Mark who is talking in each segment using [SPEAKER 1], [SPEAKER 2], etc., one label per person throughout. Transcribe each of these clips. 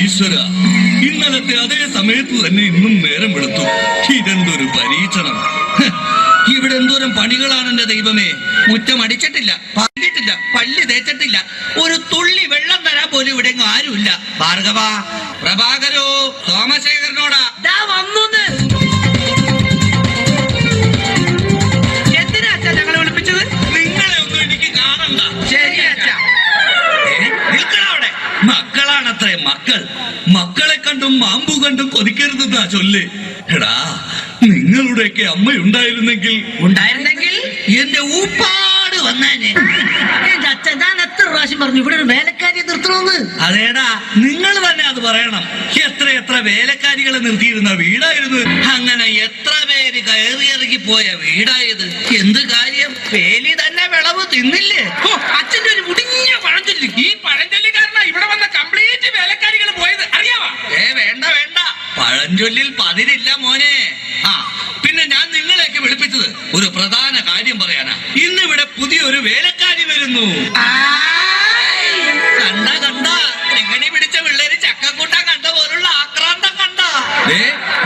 [SPEAKER 1] ഈശ്വര, ഇന്നലത്തെ അതേ സമയത്ത് തന്നെ ഇന്നും നേരം വെളുത്തു. ഇതെന്തൊരു പരീക്ഷണം! ഇവിടെ എന്തോരം പണികളാണ് എന്റെ ദൈവമേ. മുറ്റം അടിച്ചിട്ടില്ല, പറഞ്ഞിട്ടില്ല, പള്ളി തേച്ചിട്ടില്ല, ഒരു തുള്ളി വെള്ളം തരാൻ പോലും ഇവിടെ ആരുമില്ല. ഭാർഗവ, പ്രഭാകരോ, സോമശേഖരനോടാ വന്നു. എന്തിനാ അച്ഛാ ഞങ്ങളെ വിളിപ്പിച്ചത്? നിങ്ങളെ ഒന്നും എനിക്ക് കാണണ്ട. ശരി അച്ഛാ. നിൽക്കണവിടെ. മക്കളാണത്രേ മക്കൾ. മക്കളെ കണ്ടും മാമ്പു കണ്ടും കൊതിക്കരുതെന്നാ ചൊല്ല്. എടാ, നിങ്ങളുടെയൊക്കെ അമ്മയുണ്ടായിരുന്നെങ്കിൽ എന്റെ ഊപ്പാട് വന്നേനെ.
[SPEAKER 2] എന്റെ അച്ഛൻ ഞാൻ എത്ര പ്രാവശ്യം പറഞ്ഞു ഇവിടെ ഒരു വേലക്കാരിയെ നിർത്തണമെന്ന്.
[SPEAKER 1] അതേടാ, നിങ്ങൾ തന്നെ അത് പറയണം. എത്ര വേലക്കാരികളെ നിർത്തിയിരുന്ന വീടായിരുന്നു. അങ്ങനെ എത്ര പേര് കയറിയിറങ്ങി പോയ വീടായത്. എന്ത് കാര്യം, വേലി തന്നെ വിളവ് തിന്നില്ലേ?
[SPEAKER 3] അച്ഛന്റെ ഒരു മുടിഞ്ഞ പഴഞ്ചൊല്ലി. ഈ പഴഞ്ചൊല്ലി കാരണം ഇവിടെ വന്ന കംപ്ലീറ്റ് വേലക്കാരികൾ പോയത് അറിയാവാ?
[SPEAKER 1] വേണ്ട, പഴഞ്ചൊല്ലിൽ പതിരില്ല മോനെ. പിന്നെ ഞാൻ നിങ്ങളെയൊക്കെ വിളിപ്പിച്ചത് ഒരു പ്രധാന കാര്യം പറയാനാ. ഇന്നിവിടെ പുതിയൊരു വേലക്കാരി വരുന്നു. കണ്ട എങ്ങനെ പിടിച്ച പിള്ളേര് ചക്കക്കൂട്ടം കണ്ട പോലുള്ള ആക്രാന്തം കണ്ട.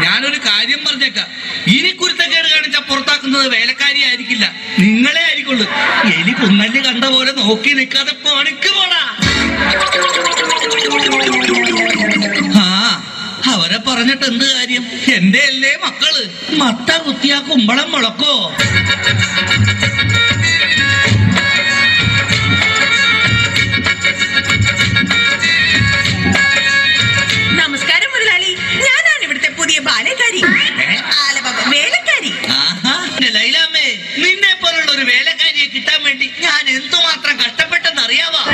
[SPEAKER 1] ഞാനൊരു കാര്യം പറഞ്ഞേക്കാം, ഇനി കുരുത്തക്കേട് കാണിച്ച പുറത്താക്കുന്നത് വേലക്കാരി ആയിരിക്കില്ല, നിങ്ങളെ ആയിരിക്കുള്ളൂ. എലി പുന്നല് കണ്ട പോലെ നോക്കി നിൽക്കാതെ പണിക്ക് പോടാ. അവരെ പറഞ്ഞിട്ട് എന്ത് കാര്യം? എന്റെ അല്ലേ മക്കള്. മത്ത കുത്തിയാ കുമ്പളം മുളക്കോ?
[SPEAKER 4] നമസ്കാരം മുതലാളി, ഞാനാണ് ഇവിടുത്തെ പുതിയ ബാലക്കാരി, വേലക്കാരി.
[SPEAKER 1] ലൈലാമ്മേ, നിന്നെ പോലുള്ള ഒരു വേലക്കാരിയെ കിട്ടാൻ വേണ്ടി ഞാൻ എന്തുമാത്രം കഷ്ടപ്പെട്ടെന്ന് അറിയാവാ?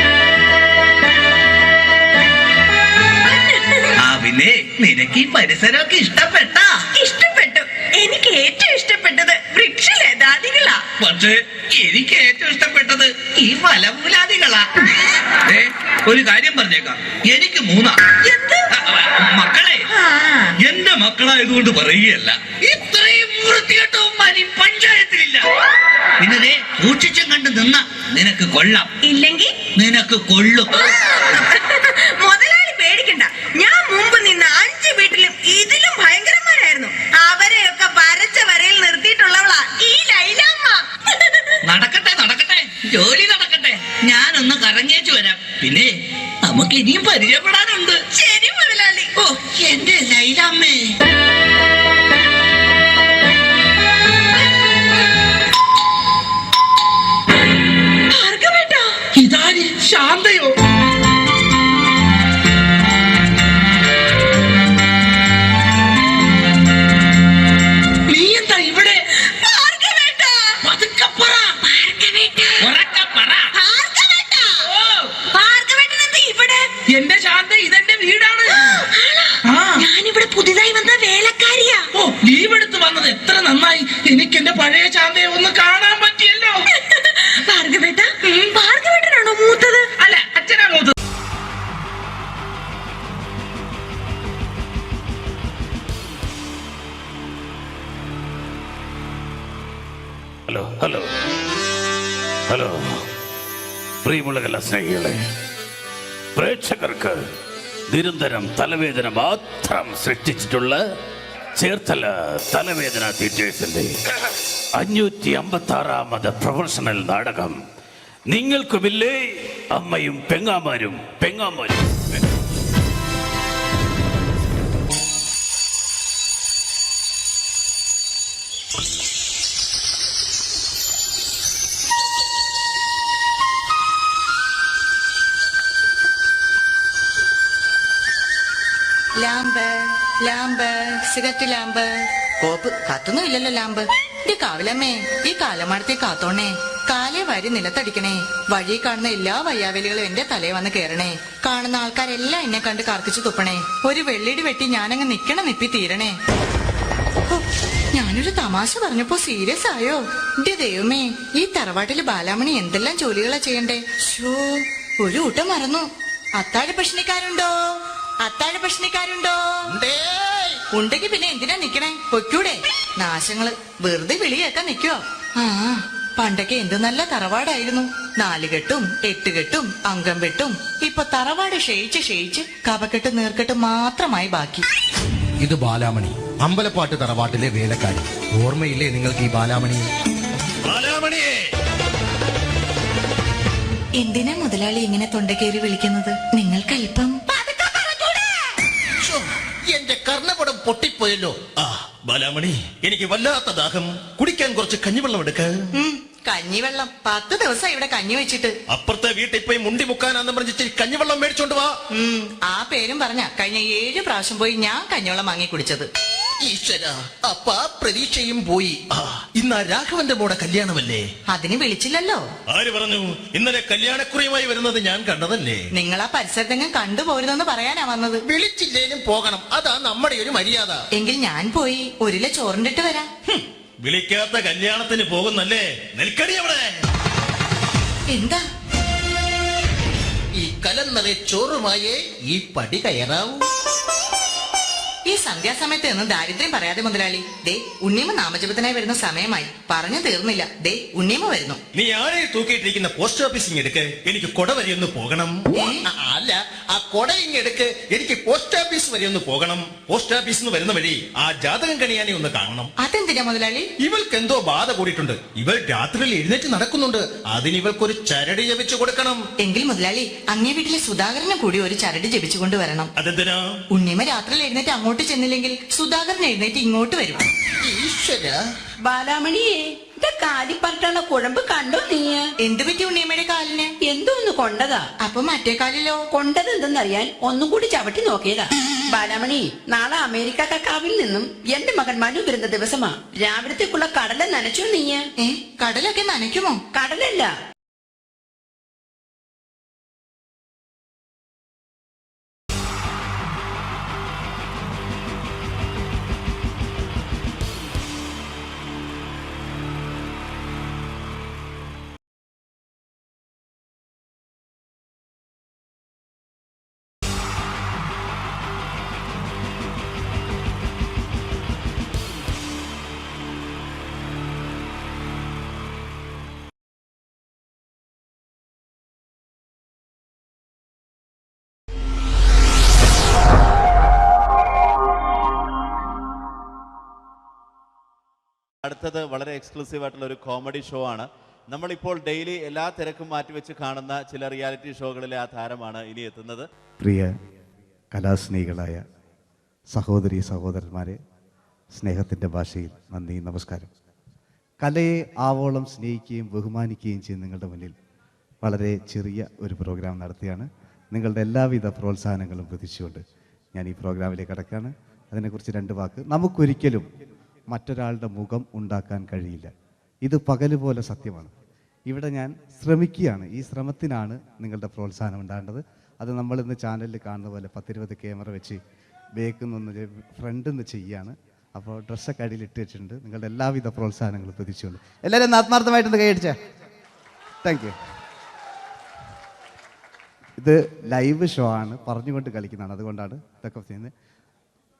[SPEAKER 1] പിന്നെ നിനക്ക് ഈ പരിസരമൊക്കെ ഇഷ്ടപ്പെട്ടു?
[SPEAKER 4] എനിക്ക് ഏറ്റവും ഇഷ്ടപ്പെട്ടത് വൃക്ഷലതാദികളാ.
[SPEAKER 1] പക്ഷേ എനിക്ക് ഏറ്റവും ഇഷ്ടപ്പെട്ടത് ഈ ഫലമൂലാദികളാ. ഒരു കാര്യം പറഞ്ഞേക്കാം, എനിക്ക് 3 മക്കളെ. എന്റെ മക്കളായതുകൊണ്ട് പറയുകയല്ല, ഇത്രയും വൃത്തികെട്ടവന്മാരി പഞ്ചായത്തിലില്ല. പിന്നെ സൂക്ഷിച്ചും കണ്ട് നിന്ന നിനക്ക് കൊള്ളാം,
[SPEAKER 4] ഇല്ലെങ്കിൽ
[SPEAKER 1] നിനക്ക് കൊള്ളും.
[SPEAKER 4] മുതലാളി പേടിക്കണ്ട, ഞാൻ മുമ്പ് നിന്ന 5 വീട്ടിലും ഇതിലും ഭയങ്കരന്മാരായിരുന്നു. അവരെയൊക്കെ വരച്ച വരയിൽ നിർത്തിയിട്ടുള്ളവളാ ഈ ലൈലാമ്മ.
[SPEAKER 1] നടക്കട്ടെ, ജോലി നടക്കട്ടെ. ഞാനൊന്ന് കറങ്ങിയേച്ചു വരാം. പിന്നെ നമുക്ക് ഇനിയും പരിചയപ്പെടാനുണ്ട്.
[SPEAKER 4] ശരി മുതലാളി.
[SPEAKER 1] ഓ എന്റെ ലൈലാമ്മേ. ഇതാര്? ശാന്തയോ? നീ എന്താ ഇവിടെ?
[SPEAKER 3] എന്റെ ശാന്ത, ഇതെന്റെ വീടാണ്.
[SPEAKER 4] ഞാനിവിടെ പുതിയതായി വന്ന വേലക്കാരിയാ.
[SPEAKER 3] ഓ, ലീവ് എടുത്ത് വന്നത് എത്ര നന്നായി. എനിക്ക് എന്റെ പഴയ ശാന്തയെ ഒന്ന് കാണാൻ പറ്റിയല്ലോ.
[SPEAKER 4] ഭാർഗവേട്ടനാണോ മൂത്തത്?
[SPEAKER 3] അല്ല, അച്ഛനാ മൂത്തത്.
[SPEAKER 5] ഹലോ പ്രിയമുള്ള കലാ സ്നേഹികളെ, പ്രേക്ഷകർക്ക് നിരന്തരം തലവേദന മാത്രം സൃഷ്ടിച്ചിട്ടുള്ള ചേർത്തല തലവേദന തിയേറ്റേഴ്സിന്റെ 556ാമത് പ്രൊഫഷണൽ നാടകം നിങ്ങൾക്കുമില്ലേ അമ്മയും പെങ്ങാമാരും.
[SPEAKER 6] Lamp cigarette lamp. കോപ്പ് കത്തൊന്നും ഇല്ലല്ലോ ലാമ്പ്. ഈ കാവിലമ്മേ, ഈ കാലമാടത്തെ കാത്തോണേ. കാലേ വാരി നിലത്തടിക്കണേ. വഴി കാണുന്ന എല്ലാ വയ്യാവലികളും എന്റെ തലയെ വന്ന് കേറണേ. കാണുന്ന ആൾക്കാരെല്ലാം എന്നെ കണ്ട് കർക്കിച്ചു തുപ്പണേ. ഒരു വെള്ളിടി വെട്ടി ഞാനങ്ങ് നിപ്പി തീരണേ. ഞാനൊരു തമാശ പറഞ്ഞപ്പോ സീരിയസ് ആയോ? എന്റെ ദൈവമേ, ഈ തറവാട്ടില് ബാലാമണി എന്തെല്ലാം ജോലികളാ ചെയ്യണ്ടേ. ഷോ, ഒരു കൂട്ടം മറന്നു. അത്താഴ ഭക്ഷണിക്കാരുണ്ടോ? ഉണ്ടെങ്കിൽ പിന്നെ എന്തിനാ നിക്കണേ? പൊയ്ക്കൂടെ? നാശങ്ങള് വെറുതെ വിളി കേൾക്കാൻ നിക്കോ? പണ്ടൊക്കെ എന്ത് നല്ല തറവാടായിരുന്നു. 4 കെട്ടും 8 കെട്ടും അംഗം വെട്ടും. ഇപ്പൊ തറവാട് ക്ഷയിച്ച് കപക്കെട്ട് നീർക്കെട്ട് മാത്രമായി ബാക്കി.
[SPEAKER 7] ഇത് ബാലാമണി, അമ്പലപ്പാട്ട് തറവാട്ടിലെ വേലക്കാരി. ഓർമ്മയില്ലേ നിങ്ങൾക്ക് ഈ ബാലാമണി?
[SPEAKER 6] എന്തിനാ മുതലാളി ഇങ്ങനെ തൊണ്ടക്കേറി വിളിക്കുന്നത്? നിങ്ങൾക്ക് അല്പം
[SPEAKER 7] എന്റെ കർണപടം പൊട്ടിപ്പോയല്ലോ. ബാലാമണി, എനിക്ക് വല്ലാത്ത ദാഹം. കുടിക്കാൻ കുറച്ച് കഞ്ഞിവെള്ളം എടുക്ക.
[SPEAKER 6] കഞ്ഞിവെള്ളം 10 ദിവസം ഇവിടെ കഞ്ഞി വെച്ചിട്ട്.
[SPEAKER 7] അപ്പുറത്തെ വീട്ടിൽ പോയി മുണ്ടി മുക്കാനാന്ന് പറഞ്ഞിട്ട് കഞ്ഞിവെള്ളം മേടിച്ചോണ്ട് വാ.
[SPEAKER 6] ആ പേരും പറഞ്ഞ കഴിഞ്ഞ 7 പ്രാവശ്യം പോയി ഞാൻ കഞ്ഞിവെള്ളം വാങ്ങി കുടിച്ചത്.
[SPEAKER 7] ഈശ്വര, അപ്പ പ്രതീക്ഷയും പോയി. ഇന്ന് ആ രാഘവന്റെ മോടെ കല്യാണമല്ലേ?
[SPEAKER 6] അതിന് വിളിച്ചില്ലല്ലോ.
[SPEAKER 7] ആര് പറഞ്ഞു? ഇന്നലെ കല്യാണക്കുറിയുമായി വരുന്നത് ഞാൻ കണ്ടതല്ലേ.
[SPEAKER 6] നിങ്ങൾ ആ പരിസരത്തെങ്ങും കണ്ടുപോരുതെന്ന് പറയാനാ വന്നത്.
[SPEAKER 7] വിളിച്ചില്ലേലും പോകണം, അതാ നമ്മുടെ ഒരു മര്യാദ.
[SPEAKER 6] എങ്കിൽ ഞാൻ പോയി 1 കിലോ ചോറിണ്ടിട്ട് വരാം.
[SPEAKER 7] വിളിക്കാത്ത കല്യാണത്തിന് പോകുന്നല്ലേ? നിൽക്കടി അവിടെ.
[SPEAKER 6] എന്താ?
[SPEAKER 7] ഈ കലന്നലെ ചോറുമായേ ഈ പടി കയറാവൂ.
[SPEAKER 6] ഈ സന്ധ്യാസമയത്ത് നിന്ന് ദാരിദ്ര്യം പറയാതെ മുതലാളി. ദേ ഉണ്ണിയമ്മ നാമജപത്തിനായി വരുന്ന സമയമായി. പറഞ്ഞു തീർന്നില്ല. ദേ ഉണ്ണിയമ്മ വരുന്നു.
[SPEAKER 7] നീ ആരെ തൂക്കിയിട്ടിരിക്കുന്ന പോസ്റ്റ് ഓഫീസിങ് എടുക്ക്, എനിക്ക് കൊട വരെ ഒന്ന് പോകണം. അല്ല, ആ കൊട ഇങ്ങെടുക്ക്, എനിക്ക് പോസ്റ്റ് ഓഫീസ് വരെ ഒന്ന് പോകണം. പോസ്റ്റ് ഓഫീസിൽ നിന്ന് വരുന്ന വഴി ആ ജാതകം കണിയാനെ ഒന്ന് കാണണം.
[SPEAKER 6] അതെന്തിനാ മുതലാളി?
[SPEAKER 7] ഇവൾക്ക് എന്തോ ബാധ കൂടിയിട്ടുണ്ട്. ഇവൾ രാത്രിയിൽ എഴുന്നേറ്റ് നടക്കുന്നുണ്ട്. അതിന് ഇവൾക്കൊരു ചരട് ജപിച്ചു കൊടുക്കണം.
[SPEAKER 6] എങ്കിൽ മുതലാളി അങ്ങേ വീട്ടിലെ സുധാകരനെ കൂടി ഒരു ചരട് ജപിച്ചുകൊണ്ട് വരണം.
[SPEAKER 7] അതെന്തിനാ?
[SPEAKER 6] ഉണ്ണിയമ്മ രാത്രിയിൽ എഴുന്നേറ്റ് അങ്ങോട്ട് ചെന്നില്ലെങ്കിൽ സുധാകരൻ എഴുന്നേറ്റ് ഇങ്ങോട്ട് വരും.
[SPEAKER 7] ഈശ്വര.
[SPEAKER 4] ബാലാമണിയെ, കാലിപ്പറട്ടുള്ള കുഴമ്പ് കണ്ടോ നീ?
[SPEAKER 6] എന്ത് പറ്റി ഉണ്ണിയമ്മയുടെ കാലിന്?
[SPEAKER 4] എന്തോന്ന് കൊണ്ടതാ.
[SPEAKER 6] അപ്പൊ മറ്റേ കാലിലോ?
[SPEAKER 4] കൊണ്ടത് എന്തെന്നറിയാൻ ഒന്നും കൂടി ചവിട്ടി നോക്കിയതാ. ബാലാമണി, നാളെ അമേരിക്ക കക്കാവിൽ നിന്നും എന്റെ മകൻ മനു വരുന്ന ദിവസമാ. രാവിലത്തേക്കുള്ള കടല നനച്ചോ നീ?
[SPEAKER 6] കടലൊക്കെ നനയ്ക്കുമോ?
[SPEAKER 4] കടലല്ല,
[SPEAKER 8] അടുത്തത് വളരെ എക്സ്ക്ലൂസീവ് ആയിട്ടുള്ള ഒരു കോമഡി ഷോ ആണ്. നമ്മളിപ്പോൾ ഡെയിലി എല്ലാ തിരക്കും മാറ്റിവെച്ച് കാണുന്ന ചില റിയാലിറ്റി ഷോകളിലെ ആ താരമാണ് ഇനി എത്തുന്നത്.
[SPEAKER 9] പ്രിയ കലാസ്നേഹികളായ സഹോദരി സഹോദരന്മാരെ, സ്നേഹത്തിൻ്റെ ഭാഷയിൽ നന്ദി, നമസ്കാരം. കലയെ ആവോളം സ്നേഹിക്കുകയും ബഹുമാനിക്കുകയും ചെയ്യുന്ന നിങ്ങളുടെ മുന്നിൽ വളരെ ചെറിയ ഒരു പ്രോഗ്രാം നടത്തിയാണ്. നിങ്ങളുടെ എല്ലാവിധ പ്രോത്സാഹനങ്ങളും പ്രതീക്ഷിച്ചുകൊണ്ട് ഞാൻ ഈ പ്രോഗ്രാമിലേക്ക് കടക്കുകയാണ്. അതിനെക്കുറിച്ച് 2 വാക്ക്. നമുക്കൊരിക്കലും മറ്റൊരാളുടെ മുഖം ഉണ്ടാക്കാൻ കഴിയില്ല. ഇത് പകല് പോലെ സത്യമാണ്. ഇവിടെ ഞാൻ ശ്രമിക്കുകയാണ്. ഈ ശ്രമത്തിനാണ് നിങ്ങളുടെ പ്രോത്സാഹനം ഉണ്ടാകേണ്ടത്. അത് നമ്മളിന്ന് ചാനലിൽ കാണുന്ന പോലെ 10-20 ക്യാമറ വെച്ച് ബേക്കിൽ നിന്ന് ഫ്രണ്ടിൽ നിന്ന് ചെയ്യുകയാണ്. അപ്പോൾ ഡ്രസ്സൊക്കെ അടിയിൽ ഇട്ട് വെച്ചിട്ടുണ്ട്. നിങ്ങളുടെ എല്ലാവിധ പ്രോത്സാഹനങ്ങളും പ്രതീക്ഷിച്ചുകൊണ്ട് എല്ലാവരും ആത്മാർത്ഥമായിട്ടൊന്ന് കൈയടിച്ചേ. Thank you. ഇത് ലൈവ് ഷോ ആണ്, പറഞ്ഞുകൊണ്ട് കളിക്കുന്നതാണ്. അതുകൊണ്ടാണ് ഇതൊക്കെ ചെയ്യുന്നത്.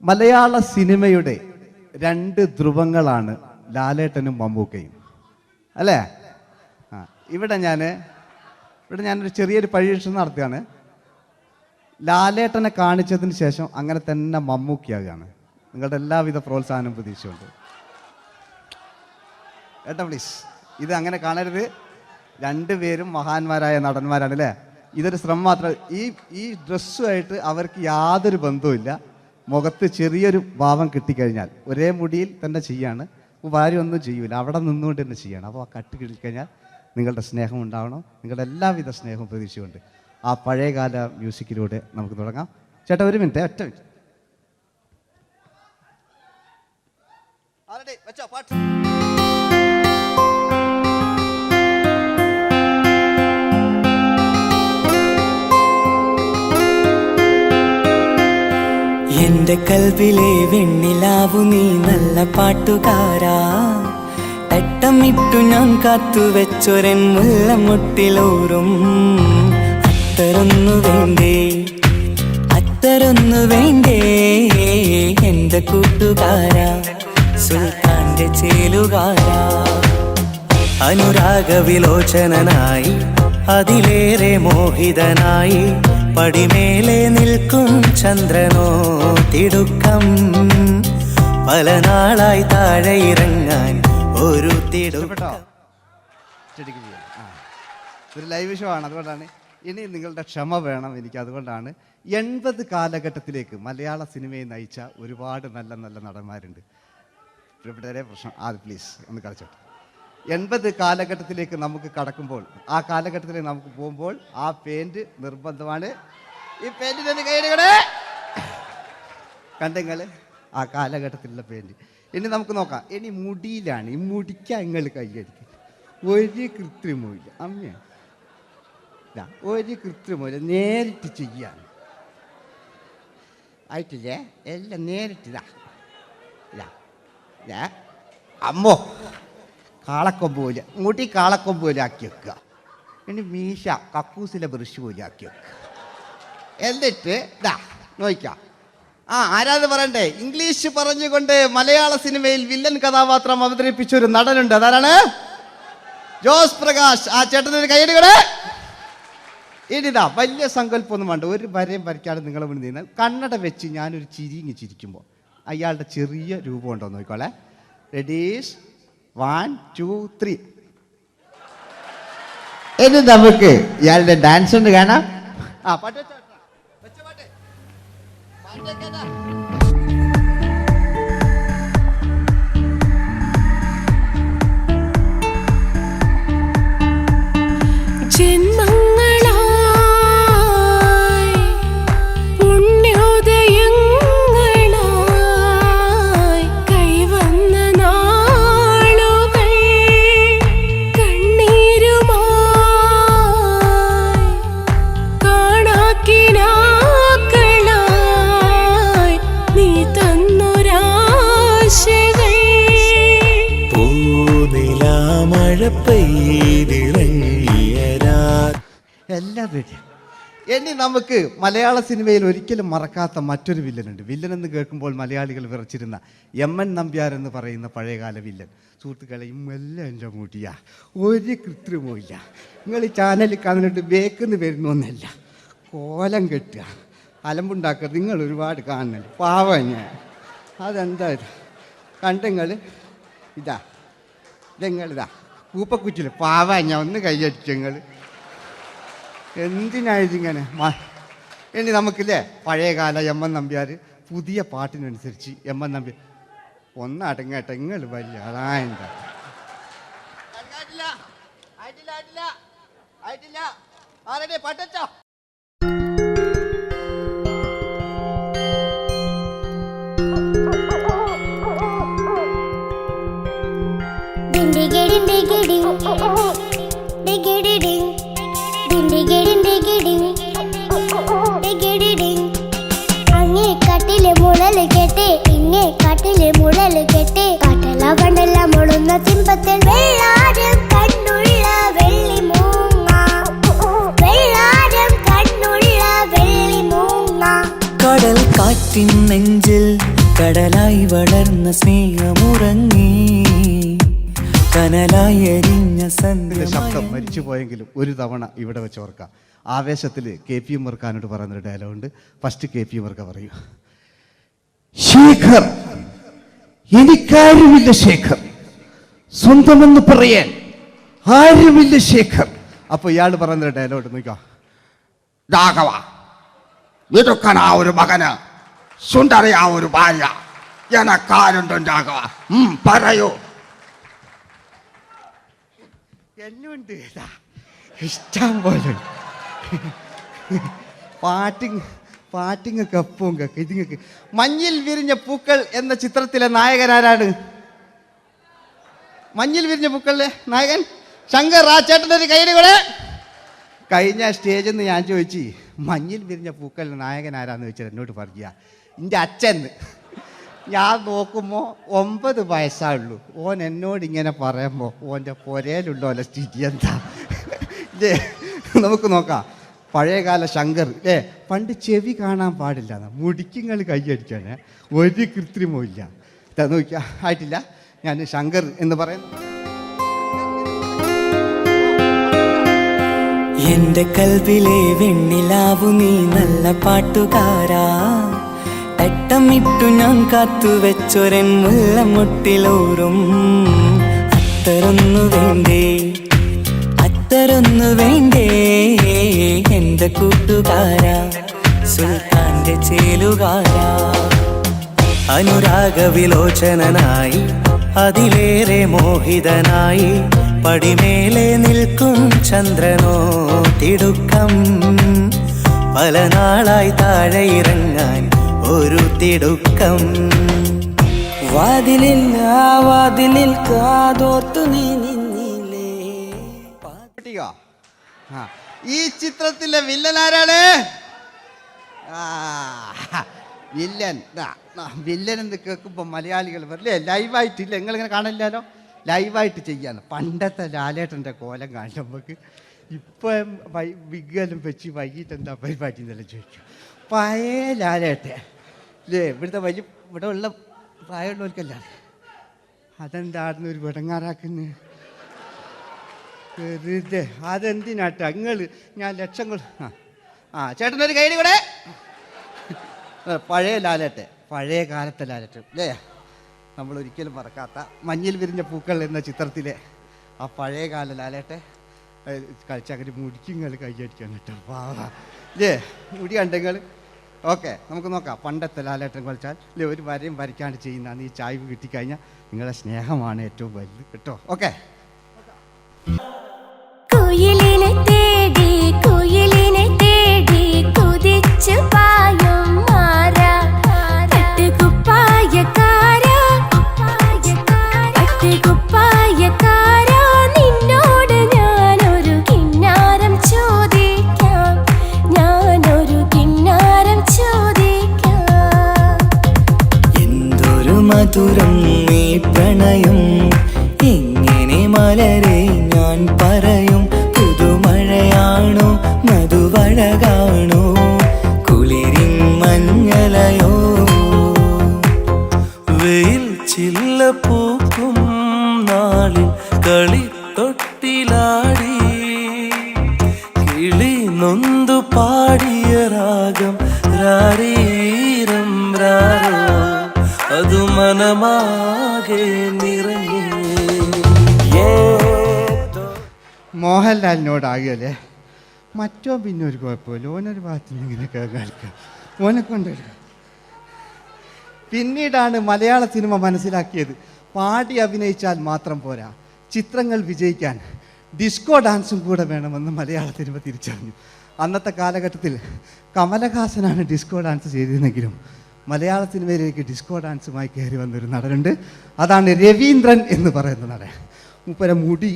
[SPEAKER 9] മലയാള സിനിമയുടെ 2 ധ്രുവങ്ങളാണ് ലാലേട്ടനും മമ്മൂക്കയും, അല്ലേ? ഇവിടെ ഞാനൊരു ചെറിയൊരു പരീക്ഷണം നടത്തുകയാണ്. ലാലേട്ടനെ കാണിച്ചതിന് ശേഷം അങ്ങനെ തന്നെ മമ്മൂക്കയാകുകയാണ്. നിങ്ങളുടെ എല്ലാവിധ പ്രോത്സാഹനം പ്രതീക്ഷിച്ചുകൊണ്ട് ഏട്ടാ പ്ലീസ്, ഇത് അങ്ങനെ കാണരുത്. 2 പേരും മഹാന്മാരായ നടന്മാരാണ്, അല്ലേ? ഇതൊരു ശ്രമം മാത്രം. ഈ ഡ്രസ്സുമായിട്ട് അവർക്ക് യാതൊരു ബന്ധവുമില്ല. മുഖത്ത് ചെറിയൊരു ഭാവം കിട്ടിക്കഴിഞ്ഞാൽ ഒരേ മുടിയിൽ തന്നെ ചെയ്യാണ്. ഭാര്യ ഒന്നും ചെയ്യൂല, അവിടെ നിന്നുകൊണ്ട് തന്നെ ചെയ്യണം. അപ്പോൾ ആ കട്ട് കിട്ടിക്കഴിഞ്ഞാൽ നിങ്ങളുടെ സ്നേഹം ഉണ്ടാവണം. നിങ്ങളുടെ എല്ലാവിധ സ്നേഹവും പ്രതീക്ഷിച്ചുകൊണ്ട് ആ പഴയകാല മ്യൂസിക്കിലൂടെ നമുക്ക് തുടങ്ങാം. ചേട്ടാ ഒരു മിനിറ്റ്, ഒറ്റ മിനിറ്റ്.
[SPEAKER 10] എന്റെ കൽവിലെ വെണ്ണിലാവു നീ നല്ല പാട്ടുകാരാ, തട്ടമിട്ടു ഞാൻ കാത്തുവെച്ചൊരൻ മുല്ലമുട്ടിലോറും. അത്തരൊന്നു വേണ്ടേ, അത്തരൊന്നു വേണ്ടേ എന്റെ കൂട്ടുകാരാ, സുൽത്താന്റെ ചേലുകാരാ. അനുരാഗവിലോചനായി അതിലേറെ മോഹിതനായി പടിമേലെ നിൽക്കും ചന്ദ്രനോ തിടുക്കം പല നാളായി താഴെ ഇറങ്ങാൻ ഒരു തിടുക്കം.
[SPEAKER 9] ഒരു ലൈവ് ഷോ ആണ്, അതുകൊണ്ടാണ്. ഇനി നിങ്ങളുടെ ക്ഷമ വേണം എനിക്ക്. അതുകൊണ്ടാണ് 80 കാലഘട്ടത്തിലേക്ക് മലയാള സിനിമയെ നയിച്ച ഒരുപാട് നല്ല നല്ല നടന്മാരുണ്ട്. ഇവിടെ പ്രശ്നം പ്ലീസ് ഒന്ന് കളിച്ചോട്ടെ. 80 കാലഘട്ടത്തിലേക്ക് നമുക്ക് കടക്കുമ്പോൾ, ആ കാലഘട്ടത്തിലേക്ക് നമുക്ക് പോകുമ്പോൾ ആ പെയിന്റ് നിർബന്ധമാണ്. ഈ പെയിന്റിന് കൈയിടേ കണ്ടെങ്കിൽ ആ കാലഘട്ടത്തിലുള്ള പെയിന്റ്. ഇനി നമുക്ക് നോക്കാം. ഇനി മുടിയിലാണ്. ഈ മുടിക്കാൻ നിങ്ങൾ കൈയടിക്കും. ഒരു കൃത്രിമവും അമ്മ ഒരു കൃത്രിമല്ല, നേരിട്ട് ചെയ്യാണ്. ആയിട്ടില്ലേ? എല്ലാം നേരിട്ടിതാ അമ്മോ കാളക്കൊമ്പ് പോലെ മുടി കാളക്കൊമ്പ് പോലെ ആക്കി വെക്കുക. ഇനി മീശ കക്കൂസിലെ ബ്രഷ് പോലെ ആക്കി വെക്കുക. എന്നിട്ട് നോക്കാം. ആരാത് പറയണ്ടേ? ഇംഗ്ലീഷ് പറഞ്ഞുകൊണ്ട് മലയാള സിനിമയിൽ വില്ലൻ കഥാപാത്രം അവതരിപ്പിച്ച ഒരു നടനുണ്ട്. അതാരാണ്? ജോസ് പ്രകാശ്. ആ ചേട്ടനൊരു കൈയടികള്. ഇനിതാ വലിയ സങ്കല്പമൊന്നും വേണ്ട, ഒരു വരയും വരയ്ക്കാതെ നിങ്ങളെ മുന്നിൽ നിന്ന് കണ്ണട വെച്ച് ഞാനൊരു ചിരിങ്ങി ചിരിക്കുമ്പോൾ അയാളുടെ ചെറിയ രൂപം ഉണ്ടോ നോക്കിക്കോളെ. റെഡീസ് 1 2 3. ഇനി നമുക്ക് ഇയാളുടെ ഡാൻസ് ഉണ്ട് കാണാം. പാട്ട് വെച്ച പാട്ട്
[SPEAKER 11] ജന്മങ്ങളായി പുണ്യോദയങ്ങളായി കൈവന്ന നാളുകൾ കണ്ണീരുമായി കാണാക്കിനാക്കളായി നീ തന്നൊരാശകൾ
[SPEAKER 10] പൂനിലാമഴ
[SPEAKER 9] എല്ലാം റെഡി. ഇനി നമുക്ക് മലയാള സിനിമയിൽ ഒരിക്കലും മറക്കാത്ത മറ്റൊരു വില്ലനുണ്ട്. വില്ലൻ എന്ന് കേൾക്കുമ്പോൾ മലയാളികൾ വിറച്ചിരുന്ന MN നമ്പ്യാർ എന്ന് പറയുന്ന പഴയകാല വില്ലൻ. സുഹൃത്തുക്കളെ, എല്ലാം എൻ്റെ മുടിയാ, ഒരു കൃത്രിമവും ഇല്ല. നിങ്ങൾ ഈ ചാനലിൽ കാണുന്നിട്ട് ബേക്കെന്ന് വരുന്നൊന്നല്ല, കോലം കെട്ടുക, അലമ്പുണ്ടാക്കുക. നിങ്ങൾ ഒരുപാട് കാണുന്നുണ്ട്. പാവം ഞാൻ അതെന്താ കണ്ടെങ്കിൽ ഇതെങ്ങളിതാ കൂപ്പക്കുറ്റിൽ പാവം ഞാൻ ഒന്ന് കൈയടിച്ചങ്ങൾ. എന്തിനായതിങ്ങനെ? ഇനി നമുക്കില്ലേ പഴയകാല MN നമ്പ്യാർ, പുതിയ പാട്ടിനനുസരിച്ച് MN നമ്പ്യാർ ഒന്നടങ്ങട്ടെ. നിങ്ങൾ വലിയ ആളായില്ല. പാട്ടോ
[SPEAKER 11] അങ്ങേ കട്ടിലെ മുളല് കെട്ടി ഇങ്ങേ കട്ടിലെ മുളല് കെട്ടി കട്ടല കണ്ടല്ല മുളുന്ന സിംഹത്തിൽ വെള്ളാരം കണ്ണുള്ള വെള്ളി മൂങ്ങ വെള്ളാരം കണ്ണുള്ള വെള്ളി മൂങ്ങ
[SPEAKER 10] കടൽ കാറ്റിൻ നെഞ്ചിൽ കടലായി വളർന്ന സ്നേഹമുറങ്ങി കനലായി എരിഞ്ഞ
[SPEAKER 9] ശബ്ദം മരിച്ചു പോയെങ്കിലും ഒരു തവണ ഇവിടെ വെച്ച് ഓർക്കാം. ആവേശത്തിൽ KP ഉമ്മർഖാനോട് പറയുന്നൊരു ഡയലോഗുണ്ട്. ഫസ്റ്റ് KP ഉമ്മർഖ പറയൂ. ശേഖർ, എനിക്കാരുമില്ല ശേഖർ, സ്വന്തമെന്ന് പറയാൻ ആരുമില്ല ശേഖർ. അപ്പൊ ഇയാൾ പറയുന്നൊരു ഡയലോഗ് നോക്കാം. രാഘവ, മിടുക്കനാ ഒരു മകന്, സുന്ദരയാ ഒരു ഭാര്യ, എനക്കാരുണ്ടോ രാഘവ? പറയൂ. എന്നുണ്ട് ഇഷ്ടം പോലെ പാട്ടിങ്ങൊക്കെ അപ്പവും കേക്ക് ഇതിങ്ങക്ക്. മഞ്ഞിൽ വിരിഞ്ഞ പൂക്കൾ എന്ന ചിത്രത്തിലെ നായകൻ ആരാണ്? മഞ്ഞിൽ വിരിഞ്ഞ പൂക്കളിലെ നായകൻ ശങ്കർ. ആ ചേട്ടൻ്റെ കൈയ്യടികളെ. കഴിഞ്ഞ സ്റ്റേജിൽ നിന്ന് ഞാൻ ചോദിച്ചു, മഞ്ഞിൽ വിരിഞ്ഞ പൂക്കളിലെ നായകൻ ആരാന്ന് ചോദിച്ചാൽ എന്നോട് പറയുക എൻ്റെ അച്ഛൻ. ഞാൻ നോക്കുമ്പോൾ 9 വയസ്സായുള്ളൂ. ഓൻ എന്നോട് ഇങ്ങനെ പറയുമ്പോൾ ഓൻ്റെ പുരയിലുണ്ടോ അല്ല സ്ഥിതി എന്താ? ഇല്ലേ, നമുക്ക് നോക്കാം. പഴയകാല ശങ്കർ അല്ലേ, പണ്ട് ചെവി കാണാൻ പാടില്ല, മുടിക്കുങ്ങൾ കൈയടിക്കാണ്, ഒരു കൃത്രിമവും ഇല്ല. നോക്കിയാ ആയിട്ടില്ല. ഞാൻ ശങ്കർ എന്ന് പറയുന്നത്
[SPEAKER 10] എന്റെ കൽവിലെ വെണ്ണിലാവു നീ നല്ല പാട്ടുകാരാ തട്ടമിട്ടു ഞാൻ കാത്തുവെച്ചൊരൻ മുല്ലമുട്ടിലോറും അത്തരൊന്നു വേണ്ടേ അത്തരൊന്നു വേണ്ടേ എന്റെ കൂട്ടുകാരാ സുൽത്താന്റെ ചേലുകാരാ അനുരാഗവിലോചനായി അതിലേറെ മോഹിതനായി പടിമേലെ നിൽക്കും ചന്ദ്രനോ തിടുക്കം പല നാളായി താഴെ ഇറങ്ങാൻ ഒരു തിടുക്കം വാതിലിൽ വാതിലിൽ കാതോർത്തു നീ നിന്നില്ലേ.
[SPEAKER 9] ഈ ചിത്രത്തിലെ വില്ലൻ ആരാണ്? വില്ലൻ വില്ലൻ എന്ന് കേൾക്കുമ്പോൾ മലയാളികൾ വരില്ലേ ലൈവായിട്ടില്ല, നിങ്ങളിങ്ങനെ കാണില്ലല്ലോ, ലൈവായിട്ട് ചെയ്യാന്ന്. പണ്ടത്തെ ലാലേട്ടൻ്റെ കോലം കാണും നമുക്ക്. ഇപ്പം വിഗ്ഗലും വെച്ച് വൈകിട്ട് എന്താ പരിപാടി എന്നെല്ലാം ചോദിക്കും. പഴയ ലാലേട്ടൻ അല്ലേ, ഇവിടുത്തെ വലിയ ഇവിടെ ഉള്ള പ്രായമുള്ളവർക്കല്ല, അതെന്താടുന്ന ഒരു വിടങ്ങാറാക്കുന്നു വെറുതെ. അതെന്തിനാട്ടാ നിങ്ങൾ ഞാൻ ലക്ഷങ്ങൾ ചേട്ടനൊരു കൈഡി കൂടെ. പഴയ ലാലേട്ടെ, പഴയ കാലത്തെ ലാലേട്ട് അല്ലേ, നമ്മളൊരിക്കലും മറക്കാത്ത മഞ്ഞിൽ വിരിഞ്ഞ പൂക്കൾ എന്ന ചിത്രത്തിലെ ആ പഴയ കാല ലാലേട്ടെ കളിച്ചങ്ങനെ മുടിക്കുങ്ങൾ കൈയടിക്കാൻ കേട്ടോ. അല്ലേ മുടി കണ്ടെങ്കിൽ ഓക്കെ നമുക്ക് നോക്കാം. പണ്ടത്തെ ലാലേട്ടൻ കളിച്ചാൽ അല്ലേ ഒരു വരയും വരയ്ക്കാണ്ട് ചെയ്യുന്നതാണ്. ഈ ചായ്വ് കിട്ടിക്കഴിഞ്ഞാൽ നിങ്ങളുടെ സ്നേഹമാണ് ഏറ്റവും വലുത് കേട്ടോ. ഓക്കെ.
[SPEAKER 11] കുയിലിനെ തേടി കുയിലിനെ തേടി കുതിച്ചു പായും മാറാ തട്ടുകുപ്പായക്കാരാ തട്ടുകുപ്പായക്കാരാ നിന്നോട് ഞാനൊരു കിന്നാരം ചോദിക്കാം, ഞാനൊരു കിന്നാരം ചോദിക്കാം.
[SPEAKER 10] എന്തൊരു മധുരം നീ പ്രണയം എങ്ങനെ മലരെ ഞാൻ പറയും. പുതുമഴയാണോ മധുവഴകാണോ കുളിരിൻ മഞ്ഞലയോ വെയിൽ ചില്ല പൂക്കും നാളിൽ കളി തൊട്ടിലാടി കിളി നൊന്തു പാടിയ രാഗം രാരീരം രാരോ അതു മനമാകെ നിറഞ്ഞേ.
[SPEAKER 9] മോഹൻലാലിനോടാകല്ലേ മറ്റോ പിന്നെ ഒരു കുഴപ്പമില്ല, ഓനൊരു ഭാഗത്ത് നിന്ന് ഇങ്ങനെ കേൾക്കാം, ഓനെ കൊണ്ടൊരു. പിന്നീടാണ് മലയാള സിനിമ മനസ്സിലാക്കിയത് പാടി അഭിനയിച്ചാൽ മാത്രം പോരാ, ചിത്രങ്ങൾ വിജയിക്കാൻ ഡിസ്കോ ഡാൻസും കൂടെ വേണമെന്ന് മലയാള സിനിമ തിരിച്ചറിഞ്ഞു. അന്നത്തെ കാലഘട്ടത്തിൽ കമലഹാസനാണ് ഡിസ്കോ ഡാൻസ് ചെയ്തിരുന്നെങ്കിലും മലയാള സിനിമയിലേക്ക് ഡിസ്കോ ഡാൻസുമായി കയറി വന്നൊരു നടനുണ്ട്. അതാണ് രവീന്ദ്രൻ എന്ന് പറയുന്ന നടൻ. മൂപ്പര മുടി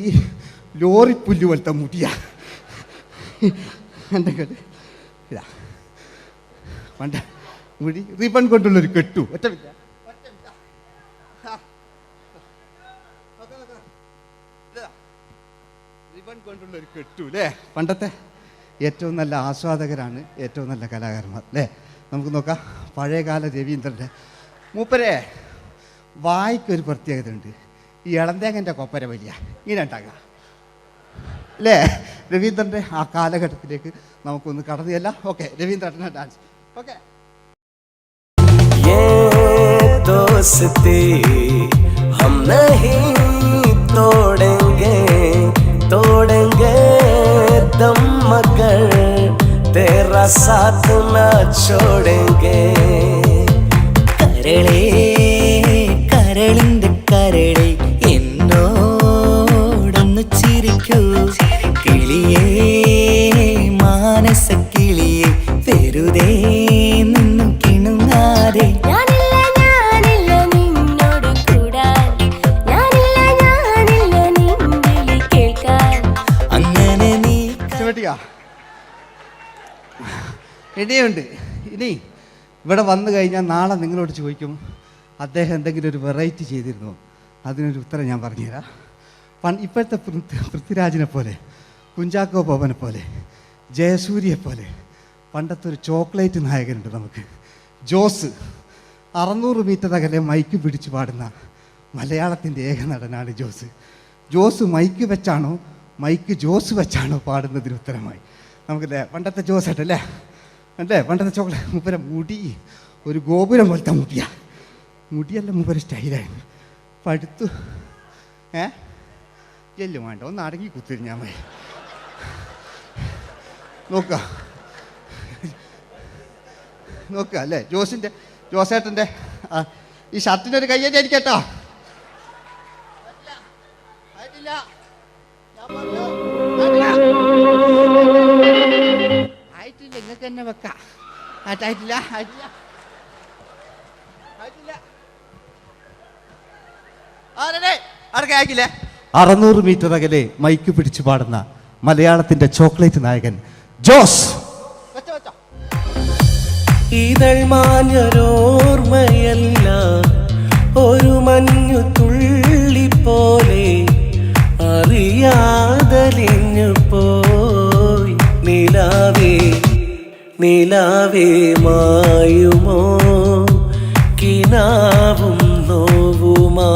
[SPEAKER 9] ലോറിപ്പുല്ല് പോലത്തെ മുടിയാ. എന്തെങ്കിലും ഇതാ പണ്ട് മുടി റിബൺ കൊണ്ടുള്ളൊരു കെട്ടു ഒറ്റ റിബൺ കൊണ്ടുള്ളൊരു കെട്ടു അല്ലേ. പണ്ടത്തെ ഏറ്റവും നല്ല ആസ്വാദകരാണ് ഏറ്റവും നല്ല കലാകാരന്മാർ അല്ലേ. നമുക്ക് നോക്കാം പഴയകാല രവീന്ദ്രൻ്റെ. മൂപ്പരെ വായിക്കൊരു പ്രത്യേകത ഉണ്ട്, ഈ ഇളന്തേങ്ങൻ്റെ കൊപ്പര വലിയ ഇങ്ങനെ ഉണ്ടാകുക അല്ലേ. രവീന്ദ്രൻ്റെ ആ കാലഘട്ടത്തിലേക്ക് നമുക്കൊന്ന് കടന്നു ചെല്ലാം. ഓക്കെ, രവീന്ദ്രൻ്റെ ഡാൻസ്. ഓക്കെ.
[SPEAKER 10] दोस्ती हम नहीं तोड़ेंगे तोड़ेंगे दम मगर तेरा साथ न छोड़ेंगे. കരളേ കരളിന്റെ കരളേ എന്നോടൊന്ന് ചിരിക്കൂ കിളിയേ മാനസ കിളിയേ വെറുതെ നിന്നും കിണുങ്ങാതെ.
[SPEAKER 9] ഇനിയുണ്ട്. ഇനി ഇവിടെ വന്നു കഴിഞ്ഞാൽ നാളെ നിങ്ങളോട് ചോദിക്കും അദ്ദേഹം എന്തെങ്കിലും ഒരു വെറൈറ്റി ചെയ്തിരുന്നോ, അതിനൊരു ഉത്തരം ഞാൻ പറഞ്ഞുതരാം. ഇപ്പോഴത്തെ പൃഥ്വിരാജിനെ പോലെ, കുഞ്ചാക്കോ ബോബനെ പോലെ, ജയസൂര്യയെ പോലെ പണ്ടത്തെ ഒരു ചോക്ലേറ്റ് നായകനുണ്ട് നമുക്ക്, ജോസ്. 600 മീറ്റർ അകലെ മൈക്ക് പിടിച്ച് പാടുന്ന മലയാളത്തിൻ്റെ ഏക നടനാണ് ജോസ്. ജോസ് മൈക്ക് വെച്ചാണോ മൈക്ക് ജോസ് വെച്ചാണോ പാടുന്നതിന് ഉത്തരമായി നമുക്കല്ലേ പണ്ടത്തെ ജോസ് ആയിട്ടല്ലേ അല്ലേ പണ്ടത്തെ ചോക്ലേറ്റ് മൂപ്പര മുടി ഒരു ഗോപുരം പോലത്തെ മുടിയല്ല മൂപ്പര സ്റ്റൈലായിരുന്നു പടുത്തു എല്ലും വേണ്ട ഒന്ന് അടങ്ങി കുത്തിരിഞ്ഞാൽ മതി നോക്കുക അല്ലേ ജോസേട്ടൻ്റെ ഈ ഷർട്ടിനൊരു കയ്യടി അടിക്കട്ടോ ആയിട്ടില്ല നിങ്ങൾക്ക് തന്നെ വെക്കാം ആയിട്ടില്ല 600 മീറ്റർ അകലെ മൈക്ക് പിടിച്ചു പാടുന്ന മലയാളത്തിന്റെ ചോക്ലേറ്റ് നായകൻ ജോസ്.
[SPEAKER 10] ഇതൾ മാഞ്ഞൊരോർമ്മയല്ല ഒരു മഞ്ഞു തുള്ളി പോലെ അറിയാതലിഞ്ഞു പോയി നിലാവേ മായുമോ കിനാവും നോവുമാ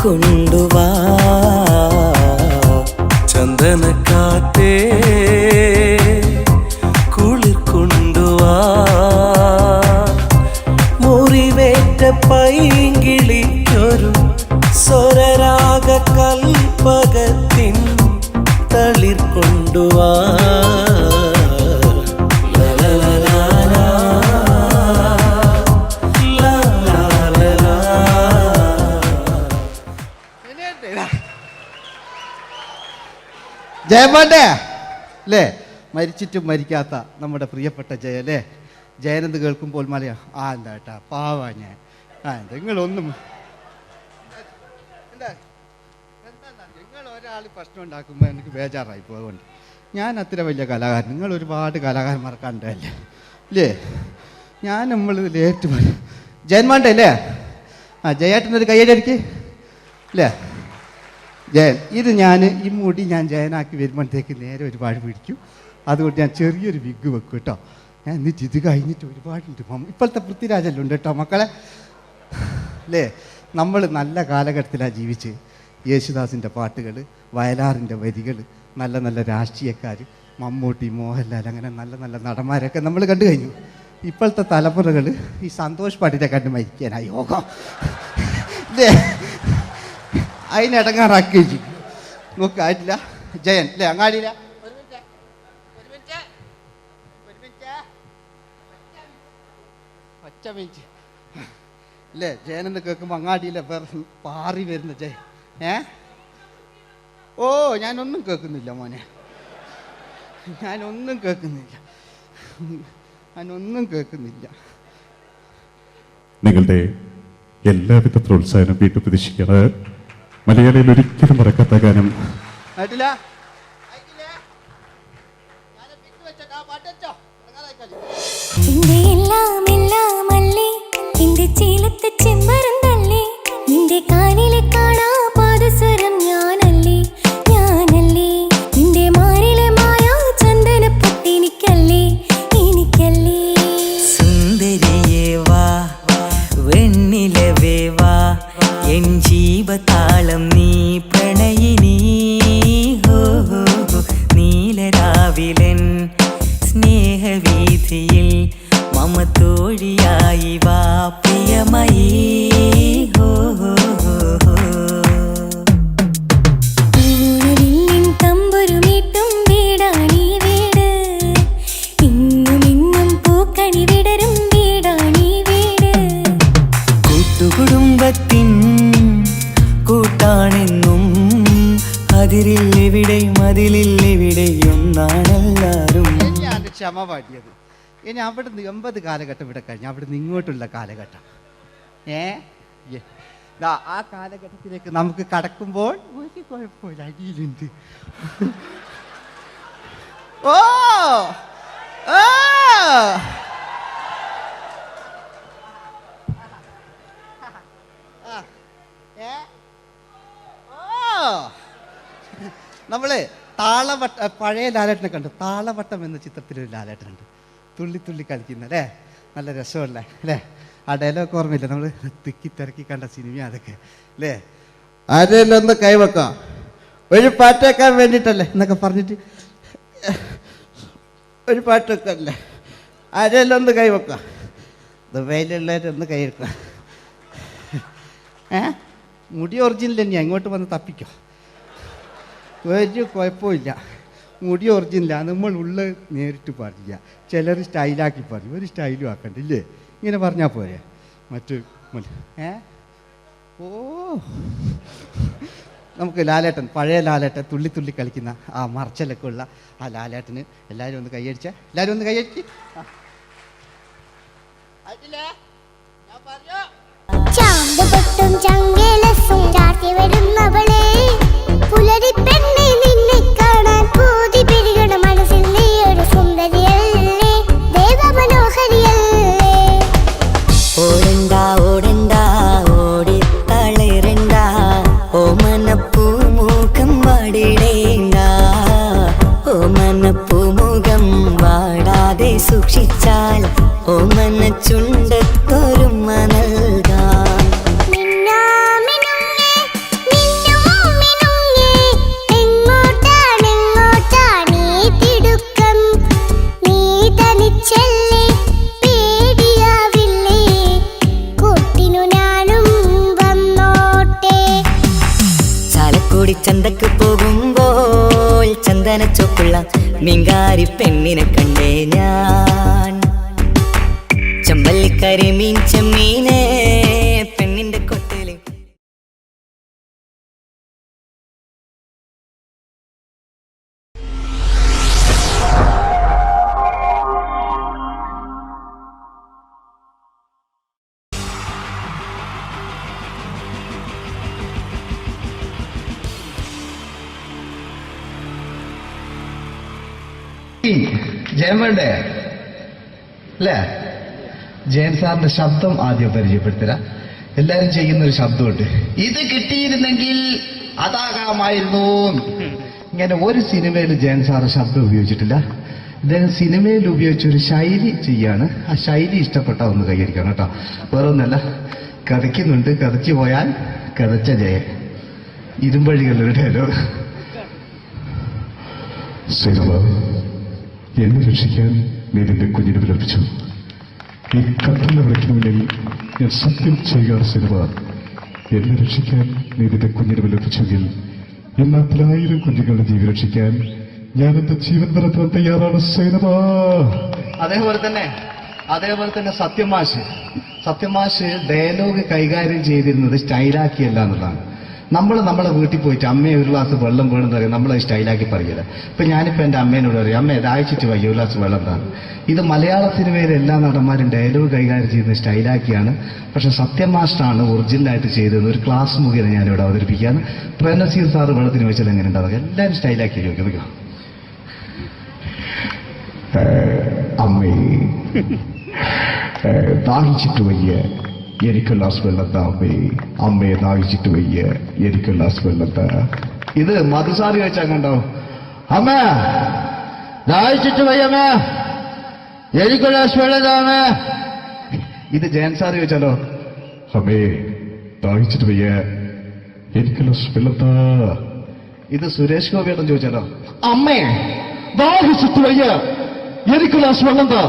[SPEAKER 10] കൊണ്ടുവാ ചന്ദനക്കാറ്റേ കുളിർ കൊണ്ടുവാ മുറിവേറ്റ പൈങ്കിളിക്കൊരു സ്വരരാഗ കൽപ്പകത്തിൻ തളിർ കൊണ്ടുവാ
[SPEAKER 9] ജയമോൻ്റെ അല്ലേ മരിച്ചിട്ടും മരിക്കാത്ത നമ്മുടെ പ്രിയപ്പെട്ട ജയ അല്ലേ ജയനെന്ന് കേൾക്കുമ്പോൾ മലയാ എന്താ കേട്ടാ പാവാ ഞാൻ നിങ്ങളൊന്നും എന്താ നിങ്ങൾ ഒരാൾ പ്രശ്നം ഉണ്ടാക്കുമ്പോൾ എനിക്ക് ബേജാറായി പോകുന്നുണ്ട് ഞാൻ അത്ര വലിയ കലാകാരൻ നിങ്ങൾ ഒരുപാട് കലാകാരന്മാർ കണ്ടല്ലേ അല്ലേ ഞാൻ നമ്മൾ ലേറ്റ് ജയന്മാൻ്റെ അല്ലേ ജയേട്ടനൊരു കയ്യടിക്ക് അല്ലേ ജയൻ ഇത് ഞാൻ ഈ മുടി ഞാൻ ജയനാക്കി വരുമ്പോഴത്തേക്ക് നേരെ ഒരുപാട് പിടിക്കും അതുകൊണ്ട് ഞാൻ ചെറിയൊരു വിഗ് വെക്കും കേട്ടോ ഞാൻ എന്നിട്ട് ഇത് കഴിഞ്ഞിട്ട് ഒരുപാടുണ്ട് ഇപ്പോഴത്തെ പൃഥ്വിരാജെല്ലാം ഉണ്ട് കേട്ടോ മക്കളെ അല്ലേ നമ്മൾ നല്ല കാലഘട്ടത്തിലാണ് ജീവിച്ച് യേശുദാസിൻ്റെ പാട്ടുകൾ വയലാറിൻ്റെ വരികൾ നല്ല നല്ല രാഷ്ട്രീയക്കാർ മമ്മൂട്ടി മോഹൻലാൽ അങ്ങനെ നല്ല നല്ല നടന്മാരൊക്കെ നമ്മൾ കണ്ടു കഴിഞ്ഞു ഇപ്പോഴത്തെ തലമുറകൾ ഈ സന്തോഷ് പാട്ടിനെ കണ്ട് മരിക്കാനായി യോഗം അല്ലേ അതിനിടങ്ങാറാക്കി നോക്കായിട്ടില്ല ജയൻ അല്ലേ അങ്ങാടിയില്ല ഒറ്റ മിനിറ്റ് അല്ലേ ജയനെന്ന് കേൾക്കുമ്പോൾ അങ്ങാടിയില്ല വേറെ പാറി വരുന്ന ജയൻ ഓ ഞാനൊന്നും കേൾക്കുന്നില്ല മോനെ ഞാനൊന്നും കേൾക്കുന്നില്ല
[SPEAKER 12] നിങ്ങളുടെ എല്ലാവിധ പ്രോത്സാഹനം വീട്ടു പ്രതീക്ഷിക്കാറ് മലയാളിയിൽ ഒരിക്കലും മറക്കാത്ത ഗാനം
[SPEAKER 10] ജീവതാളം നീ പ്രണയിനി നീലരാവിലൻ സ്നേഹവീഥിയിൽ മമ തോഴിയായി വാ പ്രിയമയീ തമ്പുരുമീട്ടും വീടാണീ വീട് ഇന്നും ഇന്നും പൂക്കണി വിടരും വീടാണീ വീട് കൂട്ടുകുടുംബത്തിൻ കൂട്ടാണെന്നും അതിരില്ലെവിടെയും
[SPEAKER 9] ഞാൻ ക്ഷമ പാടിയത് ഇനി അവിടുന്ന് 80 കാലഘട്ടം ഇവിടെ കഴിഞ്ഞു അവിടുന്ന് ഇങ്ങോട്ടുള്ള കാലഘട്ടം ആ കാലഘട്ടത്തിലേക്ക് നമുക്ക് കടക്കുമ്പോൾ ഒരു കുഴപ്പമില്ല അടിയിലുണ്ട് ഓ നമ്മളെ താളവട്ട പഴയ ലാലേട്ടനെ കണ്ടു. താളവട്ടം എന്ന ചിത്രത്തിലൊരു ലാലേട്ടനുണ്ട്, തുള്ളി തുള്ളി കളിക്കുന്ന അല്ലേ, നല്ല രസമല്ലേ അല്ലേ? ആ ഡയലോഗ് ഓർമ്മയില്ല, നമ്മൾ തിക്കി തിരക്കി കണ്ട സിനിമ അതൊക്കെ അല്ലേ? ആരെല്ലാം ഒന്ന് കൈവെക്കാം, ഒരു പാട്ടേക്കാൻ വേണ്ടിയിട്ടല്ലേ എന്നൊക്കെ പറഞ്ഞിട്ട് ഒരു പാട്ട് വെക്കല്ലേ, ആരെല്ലാം ഒന്ന് കൈവെക്കാം, ദുബൈയിലുള്ളവരൊന്ന് കൈവെക്കാം. മുടി ഒറിജിനൽ തന്നെയാണ്, ഇങ്ങോട്ട് വന്ന് തപ്പിക്കോ, ഒരു കുഴപ്പമില്ല. മുടി ഒറിജിനലാണ്, നമ്മൾ ഉള്ള നേരിട്ട് പറയില്ല, ചിലർ സ്റ്റൈലാക്കി പറയും, ഒരു സ്റ്റൈലും ആക്കണ്ടില്ലേ, ഇങ്ങനെ പറഞ്ഞാൽ പോരെ. മറ്റു ഓ നമുക്ക് ലാലേട്ടൻ, പഴയ ലാലേട്ടൻ, തുള്ളി തുള്ളി കളിക്കുന്ന ആ മറച്ചലൊക്കെ ഉള്ള ആ ലാലേട്ടന് എല്ലാവരും ഒന്ന് കൈയടിച്ചേ, എല്ലാവരും ഒന്ന് കൈയടിച്ച്.
[SPEAKER 11] ചാന്തുപൊട്ടും ചങ്കേലസും ചാർത്തി വരുന്നവളെ, പുലരി പെണ്ണെ നിന്നെ കാണാൻ പൂതി പെരുകണ മനസ്സിൽ നീ ഒരു സുന്ദരിയല്ലേ, ദേവമനോഹരിയല്ലേ.
[SPEAKER 10] ഓടണ്ട ഓടണ്ട ഓടി തളരണ്ട, ഓമനപ്പൂമുഖം വാടിടേണ്ട, ഓമനപ്പൂമുഖം വാടാതെ സൂക്ഷിച്ചാൽ ഓമന ചുണ്ടത്തൊരുമ നൽകാം. ചന്തക്ക് പോകുമ്പോൾ ചന്ദന ചോപ്പുള്ള മീൻകാരി പെണ്ണിനെ കണ്ടേ ഞാൻ, ചമ്പല്ലിക്കരി മീൻ ചെമ്മീനെ പെണ്ണിന്റെ കൊട്ടയില്.
[SPEAKER 13] ജയൻ വേണ്ടേ അല്ലേ? ജയൻ സാറിന്റെ ശബ്ദം ആദ്യം പരിചയപ്പെടുത്തരാ. എല്ലാരും ചെയ്യുന്ന ഒരു ശബ്ദമുണ്ട്, ഇത് കിട്ടിയിരുന്നെങ്കിൽ അതാകാമായിരുന്നു. ഇങ്ങനെ ഒരു സിനിമയിൽ ജയൻ സാറ് ശബ്ദം ഉപയോഗിച്ചിട്ടില്ല. ഇദ്ദേഹം സിനിമയിൽ ഉപയോഗിച്ച ഒരു ശൈലി ചെയ്യാണ്. ആ ശൈലി ഇഷ്ടപ്പെട്ട ഒന്ന് കൈയടിക്കണം കേട്ടോ. വേറൊന്നല്ല, കഥയ്ക്കുന്നുണ്ട്, കഥച്ചു പോയാൽ കഥച്ച ജയൻ. ഇരുമ്പഴികളുടെ ഡയലോഗ്.
[SPEAKER 12] എന്നെ രക്ഷിക്കാൻ നീ നിന്റെ കുഞ്ഞിനെ വിലപിച്ചു. ഈ കത്തുന്ന വിളക്കിന് മുന്നിൽ ഞാൻ സത്യം ചെയ്യുകയാണ് സിനിമ. എന്നെ രക്ഷിക്കാൻ നീ നിന്റെ കുഞ്ഞിനെ വിലപിച്ചെങ്കിൽ എന്നാൽ 1000 കുഞ്ഞുങ്ങളുടെ ജീവൻ രക്ഷിക്കാൻ ഞാൻ എന്റെ ജീവൻ നടത്താൻ തയ്യാറാണ് സിനിമ.
[SPEAKER 13] അതേപോലെ തന്നെ സത്യമാഷ് ഡയലോഗ് കൈകാര്യം ചെയ്തിരുന്നത് സ്റ്റൈലാക്കിയല്ല എന്നുള്ളതാണ്. നമ്മളെ വീട്ടിൽ പോയിട്ട് അമ്മയെ ഒരു ഗ്ലാസ് വെള്ളം വേണമെന്ന് പറയും, നമ്മളത് സ്റ്റൈലാക്കി പറയില്ല. ഇപ്പൊ ഞാനിപ്പോ എന്റെ അമ്മേനോട് പറയും, അമ്മ ദാഹിച്ചിട്ട് വയ്യ ഒരു ഗ്ലാസ് വെള്ളം എന്താണ്. ഇത് മലയാള സിനിമയിലെ എല്ലാ നടന്മാരും ഡയലോഗ് കൈകാര്യം ചെയ്യുന്നത് സ്റ്റൈലാക്കിയാണ്. പക്ഷെ സത്യം മാസ്റ്ററാണ് ഒറിജിനലായിട്ട് ചെയ്തത്. ഒരു ക്ലാസ് മുഖേന ഞാനിവിടെ അവതരിപ്പിക്കുകയാണ്. പ്രേംനസീർ സാറ് വെള്ളത്തിന് വെച്ചാൽ എങ്ങനെ ഉണ്ടാവുക, എല്ലാവരും സ്റ്റൈലാക്കി ചോദിക്കുക.
[SPEAKER 12] അമ്മേ ദാഹിച്ചിട്ട് വയ്യ എനിക്ക് ഗ്ലാസ് വെള്ളം താ അമ്മേ, അമ്മയെ ദാഹിച്ചിട്ട് വയ്യ എനിക്ക് ഗ്ലാസ് വെള്ളം താ.
[SPEAKER 13] ഇത് മധുസാറി ചോദിച്ചാൽ കണ്ടോ, അമ്മ ദാഹിച്ചിട്ട് വയ്യമ്മ എനിക്ക് ഗ്ലാസ് വെള്ളം താ അമ്മ. ഇത് ജയൻ സാർ ചോദിച്ചാലോ,
[SPEAKER 12] അമ്മേ ദാഹിച്ചിട്ട് വയ്യ എനിക്ക് ഗ്ലാസ് വെള്ളം താ.
[SPEAKER 13] ഇത് സുരേഷ് ഗോപിയേട്ടൻ ചോദിച്ചാലോ, അമ്മേ ദാഹിച്ചിട്ട് വയ്യ എനിക്ക് ഗ്ലാസ് വെള്ളം താ.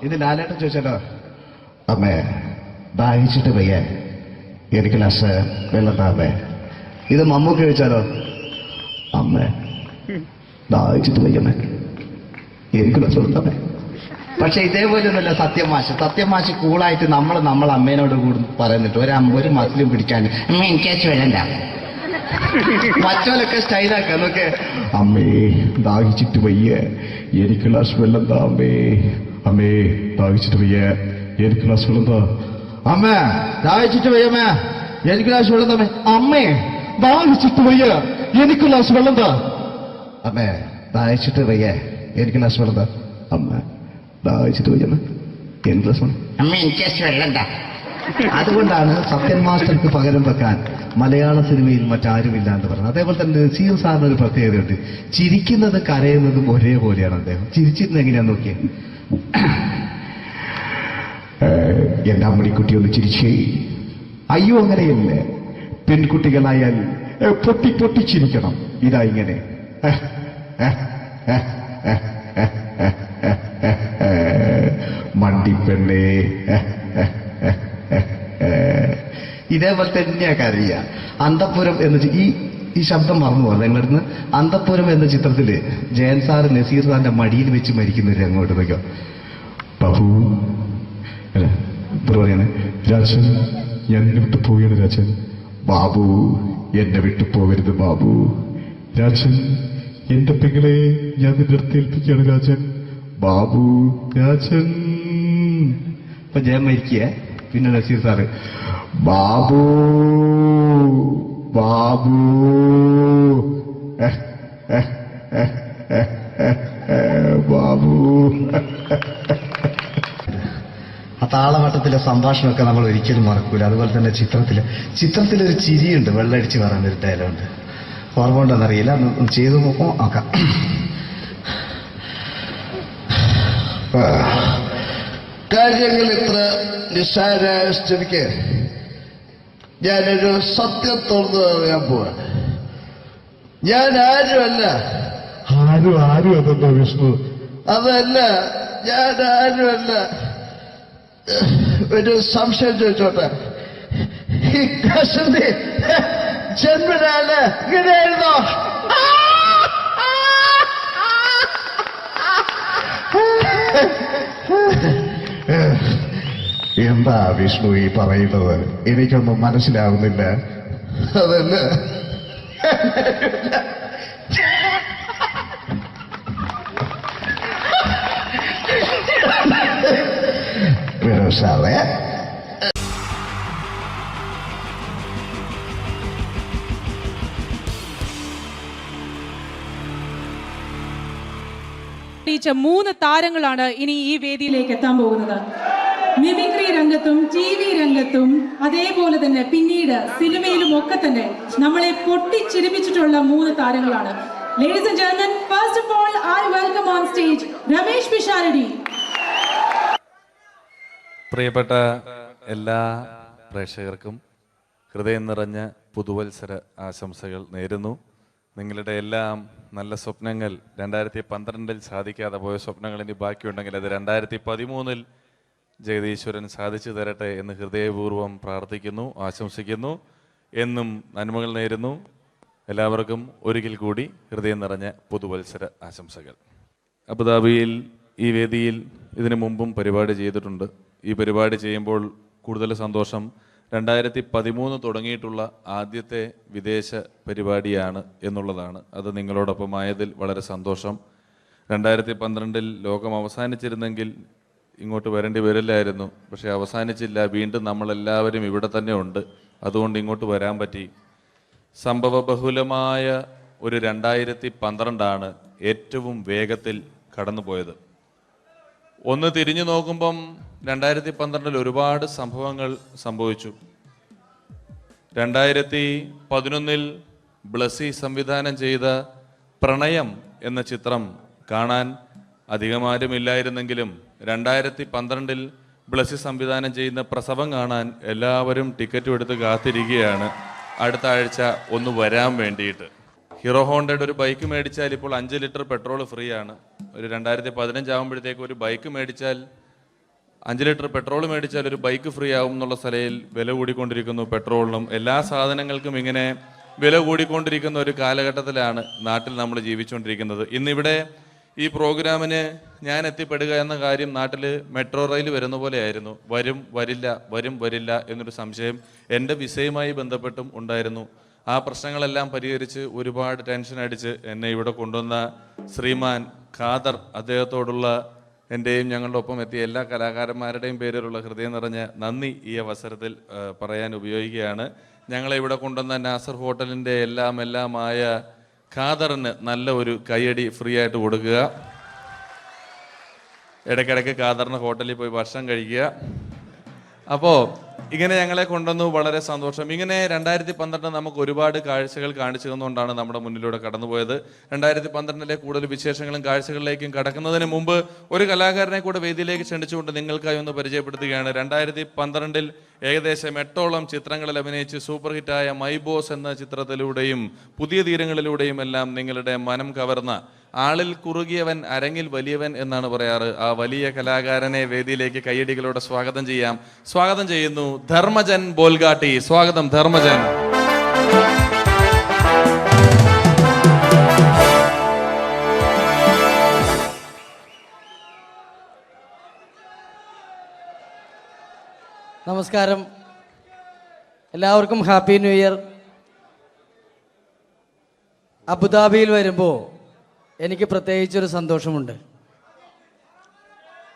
[SPEAKER 13] ഇത് ലാലേട്ടൻ ചോദിച്ചാലോ,
[SPEAKER 12] അമ്മേ ദാഹിച്ചിട്ട് വയ്യ എനിക്ക് ഗ്ലാസ് വെള്ളം താ അമ്മേ.
[SPEAKER 13] ഇത് മമ്മൂക്ക് ചോദിച്ചാലോ,
[SPEAKER 12] അമ്മേ ദാഹിച്ചിട്ട് വയ്യമ്മേ എനിക്ക് ഗ്ലാസ് വെള്ളം താ അമ്മേ.
[SPEAKER 13] പക്ഷെ ഇതേപോലെ ഒന്നല്ല സത്യമാഷ് കൂളായിട്ട് നമ്മളെ അമ്മേനോട് കൂടി പറയുന്നിട്ട് ഒരു മസിലും പിടിക്കാൻ അമ്മ എനിക്ക് വേണ്ട. മറ്റോലൊക്കെ സ്റ്റൈലാക്കാം നോക്കെ,
[SPEAKER 12] അമ്മേ ദാഹിച്ചിട്ട് വയ്യ എനിക്ക് ഗ്ലാസ് വെള്ളം താ അമ്മേ, അമ്മേ ദാഹിച്ചിട്ട് വയ്യ എനിക്ക് ഗ്ലാസ് വെള്ളം താ.
[SPEAKER 13] അമ്മ ദാഹിച്ചിട്ട് വയ്യമ്മേ എനിക്ക് ഗ്ലാസ് വെള്ളം തമ്മേ. അമ്മേ ദാഹിച്ചിട്ട് വയ്യ എനിക്ക് ഗ്ലാസ് വെള്ളം താ.
[SPEAKER 12] അമ്മേ ദാഹിച്ചിട്ട് വയ്യ എനിക്ക് ഗ്ലാസ് വെള്ളം താ. അമ്മ ദാഹിച്ചിട്ട് വയ്യമ്മേ എനിക്ക് ഗ്ലാസ് വെള്ളം.
[SPEAKER 13] അമ്മ എനിക്ക് വെള്ളം താ. അതുകൊണ്ടാണ് സത്യൻ മാസ്റ്റർക്ക് പകരം വെക്കാൻ മലയാള സിനിമയിൽ മറ്റാരുമില്ല എന്ന് പറയുന്നത്. അതേപോലെ തന്നെ നസീർ സാറിന് ഒരു പ്രത്യേകതയുണ്ട്. ചിരിക്കുന്നതും കരയുന്നതും ഒരേപോലെയാണ് അദ്ദേഹം. ചിരിച്ചിരുന്നത് എങ്ങനെയാന്ന് നോക്കിയേ. എന്റെ അമ്മണിക്കുട്ടി ഒന്ന് ചിരിച്ചേ. അയ്യോ അങ്ങനെയല്ല, പെൺകുട്ടികളായാൽ പൊട്ടി പൊട്ടിച്ചിരിക്കണം. ഇതാ ഇങ്ങനെ. മണ്ടിപ്പെണ്ണേ. ഇതേപോലെ തന്നെയാ കരയ. അന്തപ്പുരം എന്ന ഈ ശബ്ദം മറന്നു പോലെ നിങ്ങളടുന്ന്. അന്തപ്പുരം എന്ന ചിത്രത്തില് ജയൻ സാറ് നസീർ സാറിന്റെ മടിയിൽ വെച്ച് മരിക്കുന്നവര് അങ്ങോട്ട് നോക്കോ.
[SPEAKER 12] ബാബു അല്ല പറയാണ്, രാജൻ ഞാൻ എന്നെ വിട്ടു പോവുകയാണ് രാജൻ.
[SPEAKER 13] ബാബു എന്നെ വിട്ടു പോകരുത് ബാബു.
[SPEAKER 12] രാജൻ എന്റെ പെങ്ങളെ ഞാൻ നിന്റെ അടുത്ത് ഏൽപ്പിക്കുകയാണ് രാജൻ.
[SPEAKER 13] ബാബു
[SPEAKER 12] രാജൻ.
[SPEAKER 13] ഇപ്പൊ ജയം മരിക്കുക. പിന്നെ നസീർ സാറ് ബാബു ബാബു. ബാബു. ആ താളവട്ടത്തിലെ സംഭാഷണമൊക്കെ നമ്മൾ ഒരിക്കലും മറക്കൂല. അതുപോലെ തന്നെ ചിത്രത്തിലൊരു ചിരിയുണ്ട്, വെള്ളടിച്ച് പറയുന്നൊരു ഡയലോഗുണ്ട്. ഓർമ്മ ഉണ്ടെന്നറിയില്ല, ചെയ്തു നോക്കാം. കാര്യങ്ങൾ ഇത്ര നിസ്സാരമായ സ്ഥിതിക്ക് ഞാനൊരു സത്യം തുറന്നു പറയാൻ പോവാ. ഞാൻ ആരുമല്ല.
[SPEAKER 12] ആരും അതെന്താ വിഷ്ണു?
[SPEAKER 13] അതല്ല, ഞാൻ ആരുമല്ല. ഒരു സംശയം ചോദിച്ചോട്ടെ. ഈ കസന്തി ജന്മനാണ് ഇങ്ങനെയായിരുന്നോ? എന്താ വിഷ്ണു ഈ പറയുന്നത്? എനിക്കൊന്നും മനസ്സിലാവുന്നില്ല. അതല്ല, സാറേ
[SPEAKER 14] മൂന്ന് താരങ്ങളാണ് ഇനി ഈ വേദിയിലേക്ക് എത്താൻ പോകുന്നത്. മിമിക്രി രംഗത്തും TV രംഗത്തും അതേപോലെ തന്നെ പിന്നീട് സിനിമയിലും ഒക്കെ തന്നെ നമ്മളെ പൊട്ടിച്ചിരിപ്പിച്ചിട്ടുള്ള മൂന്ന് താരങ്ങളാണ്. Ladies and gentlemen, first of all, I welcome on stage Ramesh Pisharadi.
[SPEAKER 15] പ്രിയപ്പെട്ട എല്ലാ പ്രേക്ഷകർക്കും ഹൃദയം നിറഞ്ഞ പുതുവത്സര ആശംസകൾ നേരുന്നു. നിങ്ങളുടെ എല്ലാം നല്ല സ്വപ്നങ്ങൾ 2012 സാധിക്കാതെ പോയ സ്വപ്നങ്ങൾ ഇനി ബാക്കിയുണ്ടെങ്കിൽ അത് 2013 ജഗദീശ്വരൻ സാധിച്ചു തരട്ടെ എന്ന് ഹൃദയപൂർവ്വം പ്രാർത്ഥിക്കുന്നു, ആശംസിക്കുന്നു. എന്നും നന്മകൾ നേരുന്നു. എല്ലാവർക്കും ഒരിക്കൽ കൂടി ഹൃദയം നിറഞ്ഞ പുതുവത്സര ആശംസകൾ. അബുദാബിയിൽ ഈ വേദിയിൽ ഇതിനു മുമ്പും പരിപാടി ചെയ്തിട്ടുണ്ട്. ഈ പരിപാടി ചെയ്യുമ്പോൾ കൂടുതൽ സന്തോഷം 2013 തുടങ്ങിയിട്ടുള്ള ആദ്യത്തെ വിദേശ പരിപാടിയാണ് എന്നുള്ളതാണ്. അത് നിങ്ങളോടൊപ്പമായതിൽ വളരെ സന്തോഷം. 2012 ലോകം അവസാനിച്ചിരുന്നെങ്കിൽ ഇങ്ങോട്ട് വരേണ്ടി വരില്ലായിരുന്നു. പക്ഷേ അവസാനിച്ചില്ല. വീണ്ടും നമ്മളെല്ലാവരും ഇവിടെ തന്നെ ഉണ്ട്. അതുകൊണ്ട് ഇങ്ങോട്ട് വരാൻ പറ്റി. സംഭവബഹുലമായ ഒരു 2012 ഏറ്റവും വേഗത്തിൽ കടന്നുപോയത്. ഒന്ന് തിരിഞ്ഞു നോക്കുമ്പം 2012 ഒരുപാട് സംഭവങ്ങൾ സംഭവിച്ചു. 2011 ബ്ലസ്സി സംവിധാനം ചെയ്ത പ്രണയം എന്ന ചിത്രം കാണാൻ അധികമാരുമില്ലായിരുന്നെങ്കിലും 2012 ബ്ലസ്സി സംവിധാനം ചെയ്യുന്ന പ്രസവം കാണാൻ എല്ലാവരും ടിക്കറ്റും എടുത്ത് കാത്തിരിക്കുകയാണ് അടുത്ത ആഴ്ച ഒന്ന് വരാൻ വേണ്ടിയിട്ട്. ഹീറോ ഹോണ്ടയുടെ ഒരു ബൈക്ക് മേടിച്ചാൽ ഇപ്പോൾ 5 ലിറ്റർ പെട്രോൾ ഫ്രീ ആണ്. ഒരു 2015 ആകുമ്പോഴത്തേക്ക് ഒരു ബൈക്ക് മേടിച്ചാൽ 5 ലിറ്റർ പെട്രോൾ മേടിച്ചാൽ ഒരു ബൈക്ക് ഫ്രീ ആവും എന്നുള്ള സ്ഥലയിൽ വില കൂടിക്കൊണ്ടിരിക്കുന്നു. പെട്രോളിനും എല്ലാ സാധനങ്ങൾക്കും ഇങ്ങനെ വില കൂടിക്കൊണ്ടിരിക്കുന്ന ഒരു കാലഘട്ടത്തിലാണ് നാട്ടിൽ നമ്മൾ ജീവിച്ചുകൊണ്ടിരിക്കുന്നത്. ഇന്നിവിടെ ഈ പ്രോഗ്രാമിന് ഞാൻ എത്തിപ്പെടുക എന്ന കാര്യം നാട്ടിൽ മെട്രോ റെയിൽ വരുന്ന പോലെയായിരുന്നു. വരും വരില്ല എന്നൊരു സംശയം എൻ്റെ വിസയുമായി ബന്ധപ്പെട്ടും ഉണ്ടായിരുന്നു. ആ പ്രശ്നങ്ങളെല്ലാം പരിഹരിച്ച് ഒരുപാട് ടെൻഷൻ അടിച്ച് എന്നെ ഇവിടെ കൊണ്ടുവന്ന ശ്രീമാൻ ഖാദർ, അദ്ദേഹത്തോടുള്ള എൻ്റെയും ഞങ്ങളുടെ ഒപ്പം എത്തിയ എല്ലാ കലാകാരന്മാരുടെയും പേരിലുള്ള ഹൃദയം നിറഞ്ഞ നന്ദി ഈ അവസരത്തിൽ പറയാൻ ഉപയോഗിക്കുകയാണ്. ഞങ്ങളെ ഇവിടെ കൊണ്ടുവന്ന നാസർ ഹോട്ടലിൻ്റെ എല്ലാമായ ഖാദറിന് നല്ല ഒരു കൈയടി ഫ്രീ ആയിട്ട് കൊടുക്കുക. ഇടയ്ക്കിടയ്ക്ക് ഖാദറിന് ഹോട്ടലിൽ പോയി ഭക്ഷണം കഴിക്കുക. അപ്പോൾ ഇങ്ങനെ ഞങ്ങളെ കൊണ്ടുവന്നു, വളരെ സന്തോഷം. ഇങ്ങനെ 2012 നമുക്ക് ഒരുപാട് കാഴ്ചകൾ കാണിച്ചു തന്നുകൊണ്ടാണ് നമ്മുടെ മുന്നിലൂടെ കടന്നുപോയത്. 2012 കൂടുതൽ വിശേഷങ്ങളും കാഴ്ചകളിലേക്കും കടക്കുന്നതിന് മുമ്പ് ഒരു കലാകാരനെ കൂടെ വേദിയിലേക്ക് ക്ഷണിച്ചുകൊണ്ട് നിങ്ങൾക്കായി ഒന്ന് പരിചയപ്പെടുത്തുകയാണ്. 2012 ഏകദേശം 8ഓളം ചിത്രങ്ങളിൽ അഭിനയിച്ച് സൂപ്പർ ഹിറ്റായ മൈ ബോസ് എന്ന ചിത്രത്തിലൂടെയും പുതിയ തീരങ്ങളിലൂടെയും എല്ലാം നിങ്ങളുടെ മനം കവർന്ന, ആളിൽ കുറുകിയവൻ അരങ്ങിൽ വലിയവൻ എന്നാണ് പറയാറ്, ആ വലിയ കലാകാരനെ വേദിയിലേക്ക് കയ്യടികളോടെ സ്വാഗതം ചെയ്യാം. സ്വാഗതം ചെയ്യുന്നു ധർമ്മജൻ ബോൽഗാട്ടി. സ്വാഗതം ധർമ്മജൻ.
[SPEAKER 16] നമസ്കാരം, എല്ലാവർക്കും ഹാപ്പി ന്യൂ ഇയർ. അബുദാബിയിൽ വരുമ്പോൾ എനിക്ക് പ്രത്യേകിച്ചൊരു സന്തോഷമുണ്ട്.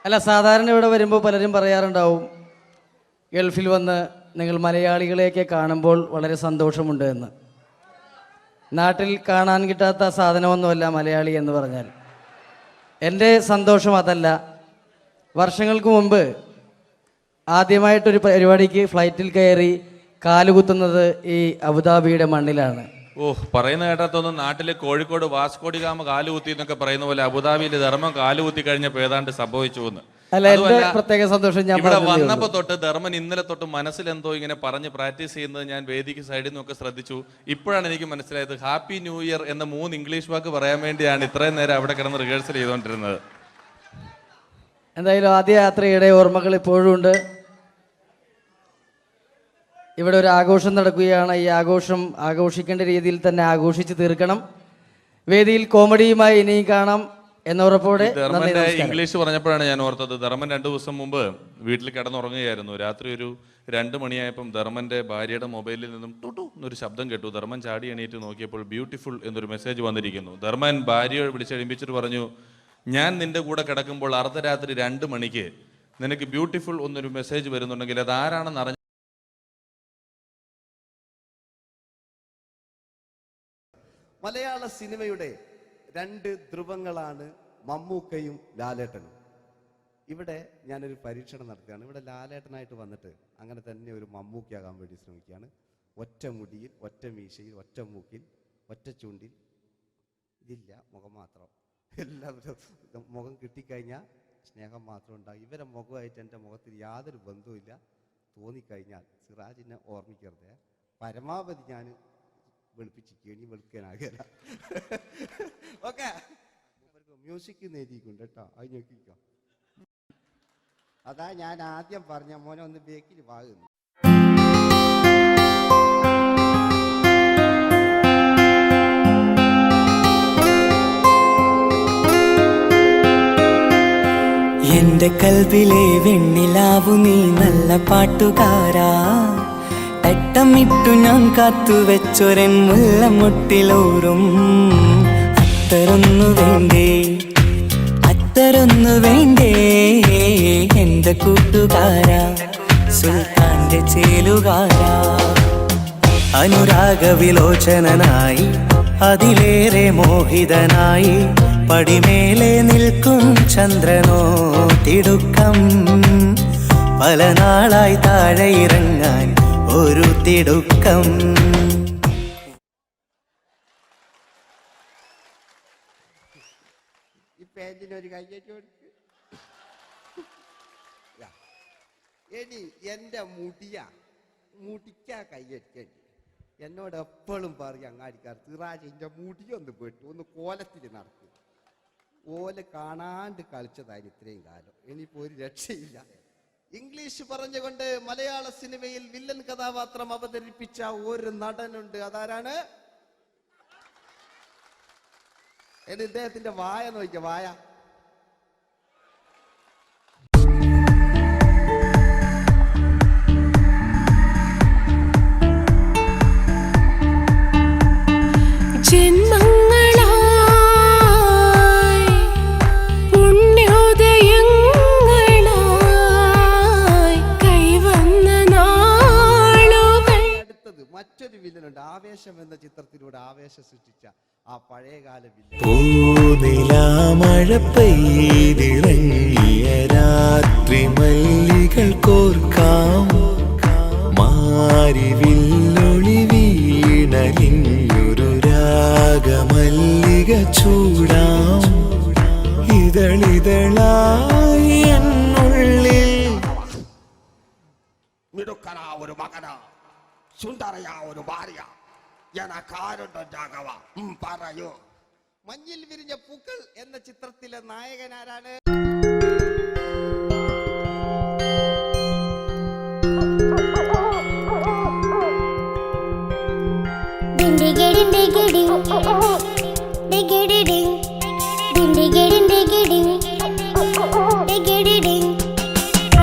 [SPEAKER 16] അല്ല, സാധാരണ ഇവിടെ വരുമ്പോൾ പലരും പറയാറുണ്ടാവും, ഗൾഫിൽ വന്ന് നിങ്ങൾ മലയാളികളെയൊക്കെ കാണുമ്പോൾ വളരെ സന്തോഷമുണ്ട് എന്ന്. നാട്ടിൽ കാണാൻ കിട്ടാത്ത സാധനമൊന്നുമല്ല മലയാളി എന്ന് പറഞ്ഞാൽ. എൻ്റെ സന്തോഷം അതല്ല. വർഷങ്ങൾക്ക് മുമ്പ് ആദ്യമായിട്ടൊരു പരിപാടിക്ക് ഫ്ലൈറ്റിൽ കയറി കാലുകുത്തുന്നത് ഈ അബുദാബിയുടെ മണ്ണിലാണ്.
[SPEAKER 15] പറയുന്ന കേട്ടാത്തൊന്നും നാട്ടിലെ കോഴിക്കോട് വാസ്കോടി ഗാമ കാലുകുത്തി എന്നൊക്കെ പറയുന്ന പോലെ അബുദാബിയിൽ ധർമ്മം കാലുകുത്തി കഴിഞ്ഞപ്പോൾ ഏതാണ്ട് സംഭവിച്ചു എന്ന്.
[SPEAKER 16] അല്ല, എന്റെ പ്രത്യേക സന്തോഷം ഞാൻ
[SPEAKER 15] ഇവിടെ വന്നപ്പോ തൊട്ട് ധർമ്മൻ ഇന്നലെ തൊട്ട് മനസ്സിലെന്തോ ഇങ്ങനെ പറഞ്ഞ് പ്രാക്ടീസ് ചെയ്യുന്നത് ഞാൻ വേദിക്ക് സൈഡിൽ നിന്നൊക്കെ ശ്രദ്ധിച്ചു. ഇപ്പോഴാണ് എനിക്ക് മനസ്സിലായത് ഹാപ്പി ന്യൂ ഇയർ എന്ന 3 ഇംഗ്ലീഷ് വാക്ക് പറയാൻ വേണ്ടിയാണ് ഇത്രയും നേരം അവിടെ കിടന്ന് റിഹേഴ്സൽ ചെയ്തുകൊണ്ടിരുന്നത്.
[SPEAKER 16] എന്തായാലും ആദ്യ യാത്രയുടെ ഓർമ്മകൾ ഇപ്പോഴും ഉണ്ട്. ഇവിടെ ഒരു ആഘോഷം നടക്കുകയാണ്. ഈ ആഘോഷം ആഘോഷിക്കേണ്ട രീതിയിൽ തന്നെ ആഘോഷിച്ച് തീർക്കണം. വേദിയിൽ കോമഡിയുമായി ഇനിയും കാണാം എന്നുറപ്പോടെ.
[SPEAKER 15] ധർമ്മന്റെ ഇംഗ്ലീഷ് പറഞ്ഞപ്പോഴാണ് ഞാൻ ഓർത്തത്, ധർമ്മൻ 2 ദിവസം മുമ്പ് വീട്ടിൽ കിടന്നുറങ്ങുകയായിരുന്നു. രാത്രി ഒരു 2 മണിയായപ്പം ധർമ്മന്റെ ഭാര്യയുടെ മൊബൈലിൽ നിന്നും ടുട്ടു എന്നൊരു ശബ്ദം കേട്ടു. ധർമ്മൻ ചാടി എണീറ്റ് നോക്കിയപ്പോൾ ബ്യൂട്ടിഫുൾ എന്നൊരു മെസ്സേജ് വന്നിരിക്കുന്നു. ധർമ്മൻ ഭാര്യയെ വിളിച്ചെഴുപ്പിച്ചിട്ട് പറഞ്ഞു, ഞാൻ നിന്റെ കൂടെ കിടക്കുമ്പോൾ അർദ്ധരാത്രി 2 മണിക്ക് നിനക്ക് ബ്യൂട്ടിഫുൾ എന്നൊരു മെസ്സേജ് വരുന്നുണ്ടെങ്കിൽ അത് ആരാണെന്ന് അറിഞ്ഞ.
[SPEAKER 9] മലയാള സിനിമയുടെ 2 ധ്രുവങ്ങളാണ് മമ്മൂക്കയും ലാലേട്ടനും. ഇവിടെ ഞാനൊരു പരീക്ഷണം നടത്തുകയാണ്. ഇവിടെ ലാലേട്ടനായിട്ട് വന്നിട്ട് അങ്ങനെ തന്നെ ഒരു മമ്മൂക്കയാകാൻ വേണ്ടി ശ്രമിക്കുകയാണ്. ഒറ്റ മുടിയിൽ, ഒറ്റ മീശയിൽ, ഒറ്റ മൂക്കിൽ, ഒറ്റ ചൂണ്ടിൽ, ഇതില്ല, മുഖം മാത്രം. എല്ലാവരും മുഖം കിട്ടിക്കഴിഞ്ഞാൽ സ്നേഹം മാത്രം ഉണ്ടാകും. ഇവരെ മുഖമായിട്ട് എൻ്റെ മുഖത്തിൽ യാതൊരു ബന്ധവുമില്ല. തോന്നിക്കഴിഞ്ഞാൽ സിറാജിനെ ഓർമ്മിക്കരുത്. പരമാവധി ഞാൻ വെളുപ്പിച്ചിരിക്കുക, ഇനി വെളുക്കാനാകില്ല. ഓക്കെ, മ്യൂസിക് നേടിയിട്ടുണ്ട് കേട്ടോ, അത് നോക്കിക്കോ. അതാ ഞാൻ ആദ്യം പറഞ്ഞ മോനെ ഒന്ന് ബേക്കിൽ വാങ്ങുന്നു.
[SPEAKER 10] എന്റെ കൽവിലെ വെണ്ണിലാവു നീ നല്ല പാട്ടുകാരാ, തട്ടമിട്ടു ഞാൻ കാത്തുവെച്ചൊരൻ മുല്ലമുട്ടിലോറും. അത്തരൊന്നു വേണ്ടേ, അത്തരൊന്നു വേണ്ടേ എന്റെ കൂട്ടുകാരാ, സുൽത്താന്റെ ചേലുകാരാ. അനുരാഗവിലോചനായി അതിലേറെ മോഹിതനായി പടിമേലെ നിൽക്കും ചന്ദ്രനോ തിടുക്കം. പല നാളായി താഴെ ഇറങ്ങാൻ ഒരു തിടുക്കം.
[SPEAKER 9] ഈ പേജിനൊരു കയ്യേറ്റ് കൊടുക്ക്. എടി എൻ്റെ മുടിക്കാ കയ്യേറ്റേണ്ടി. എന്നോട് എപ്പോഴും പറയും അങ്ങാടിക്കാർ, സിറാജ് എൻ്റെ മുടിയൊന്ന് പെട്ടു, ഒന്ന് കോലത്തിൽ നടക്കും. ഓല് കാണാണ്ട് കളിച്ചതായിരുന്നു ഇത്രയും കാലം. ഇനിയിപ്പോൾ ഒരു രക്ഷയില്ല. ഇംഗ്ലീഷ് പറഞ്ഞുകൊണ്ട് മലയാള സിനിമയിൽ വില്ലൻ കഥാപാത്രം അവതരിപ്പിച്ച ഒരു നടനുണ്ട്. അതാരാണ്? ഇദ്ദേഹത്തിന്റെ വായ നോക്കിയ വായ. മറ്റൊരു വില്ലനുണ്ട്. ആവേശം എന്ന ചിത്രത്തിലൂടെ ആവേശം സൃഷ്ടിച്ച ആ പഴയകാല വില്ലൻ.
[SPEAKER 17] മഴ പെയ്തിറങ്ങിയ രാത്രി മല്ലികൾ കോർക്കാം,
[SPEAKER 18] മിടുക്കനാ ഒരു മകന, സുന്ദരയാ ഒരു ഭാര്യ, എനക്കാരുണ്ടോ രാഘവ? പറയൂ.
[SPEAKER 7] മഞ്ഞിൽ വിരിഞ്ഞ പൂക്കൾ എന്ന ചിത്രത്തിലെ നായകനാരാണ്?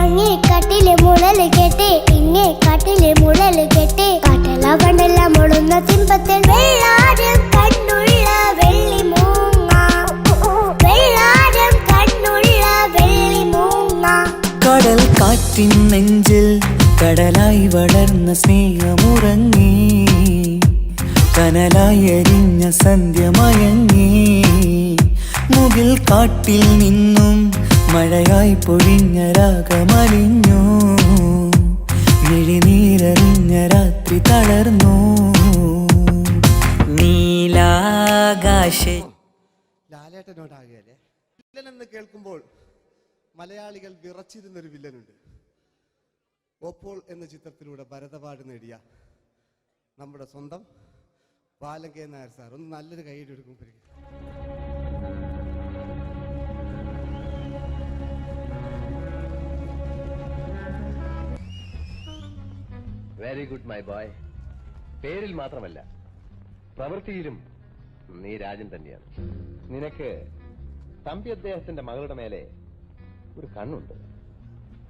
[SPEAKER 11] അങ്ങേ കാട്ടിലെ മുളല് കേട്ട് ഇങ്ങേ കാട്ടിലെ മുളല് കേട്ട് കാട്ടല പണ്ടെല്ലാം മുളുന്ന സിംഹത്തിൽ വെള്ളാരം കണ്ണുള്ള വെള്ളിമൂങ്ങ, വെള്ളാരം കണ്ണുള്ള വെള്ളിമൂങ്ങ.
[SPEAKER 10] കടൽ കാറ്റിൻ നെഞ്ചിൽ കടലായി വളർന്ന സ്നേഹമുറങ്ങി, കനലായി എരിഞ്ഞ സന്ധ്യ മയങ്ങി. മുകിൽ കാട്ടിൽ നിന്നും മഴയായി പൊഴിഞ്ഞ രാഗമലിഞ്ഞു, മിഴിനീരറിഞ്ഞ രാത്രി തളർന്നു. നീലാകാശ
[SPEAKER 13] ലാലേട്ടനോടാകല്ലേ വില്ലൻ എന്ന് കേൾക്കുമ്പോൾ മലയാളികൾ വിറച്ചിരുന്നൊരു വില്ലനുണ്ട്. ഓപ്പോൾ എന്ന ചിത്രത്തിലൂടെ ഭരത് അവാർഡ് നേടിയ നമ്മുടെ സ്വന്തം ബാലങ്കേ നായർ സാർ. ഒന്ന് നല്ലൊരു കൈയ്യടി എടുക്കും.
[SPEAKER 19] Very good my boy. പേരിൽ മാത്രമല്ല പ്രവൃത്തിയിലും നീ രാജൻ തന്നെയാണ്. നിനക്ക് തമ്പി അദ്ദേഹത്തിന്റെ മകളുടെ മേലെ ഒരു കണ്ണുണ്ട്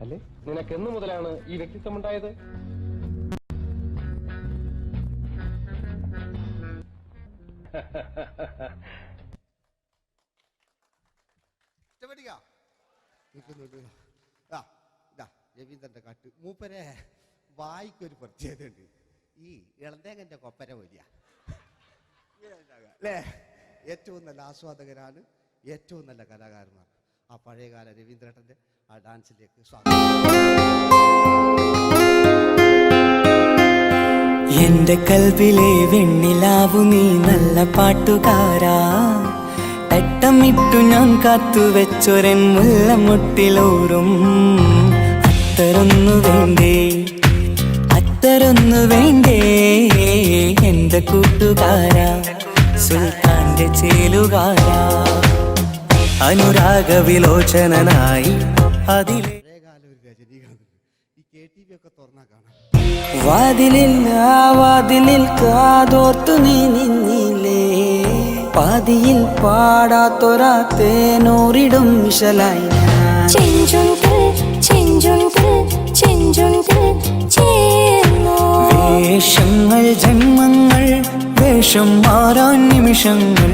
[SPEAKER 19] അല്ലേ? നിനക്ക് എന്നു മുതലാണ് ഈ വ്യക്തിത്വം ഉണ്ടായത്?
[SPEAKER 13] രവീന്ദ്രന്റെ കാട്ട് മൂപ്പരെ വായിക്കൊരു പ്രത്യേകതയുണ്ട്. ഈ ഇളന്തേങ്ങന്റെ കൊപ്പര വലിയ അല്ലേ? ഏറ്റവും നല്ല ആസ്വാദകരാണ്, ഏറ്റവും നല്ല കലാകാരന്മാർ. ആ പഴയകാല രവീന്ദ്രേട്ടന്റെ ആ ഡാൻസിലേക്ക് സ്വാഗതം.
[SPEAKER 10] എന്റെ കൽവിലെ വെണ്ണിലാവു നീ നല്ല പാട്ടുകാരാ, തട്ടമിട്ടു ഞാൻ കാത്തുവെച്ചൊരൻ മുല്ലമുട്ടിലോറും. അത്തരൊന്നു വേണ്ടേ, അത്തരൊന്നു വേണ്ടേ എന്റെ കൂട്ടുകാരാ, സുൽത്താന്റെ ചേലുകാരാ. അനുരാഗ വിലോചനായി അതിലെ വാതിലിൽ ആ വാതിലിൽ കാതോർത്തു നീ നിന്നില്ലേ, പാതിയിൽ പാടാത്തൊരാ തേനൂറിടും മിശലായി. വേഷങ്ങൾ ജന്മങ്ങൾ, വേഷം മാറാൻ നിമിഷങ്ങൾ,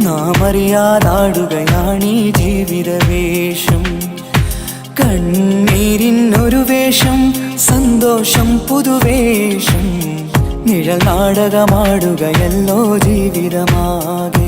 [SPEAKER 10] നാം അറിയാതാടുകയാണീ ജീവിത വേഷം. കണ്ണീരിനൊരു വേഷം, സന്തോഷം പുതുവേഷം, നിഴൽ നാടകമാടുകയല്ലോ ജീവിതമാകെ.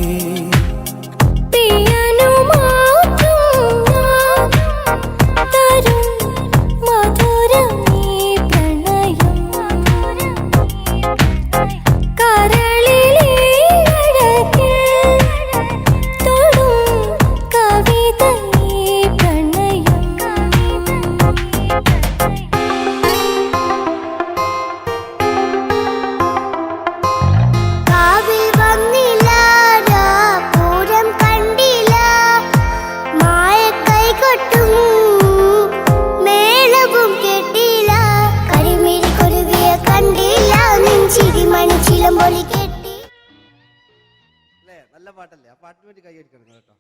[SPEAKER 13] നല്ല പാട്ടല്ലേ? ആ പാട്ടിന് വേണ്ടി കൈയടിക്കണം കേട്ടോ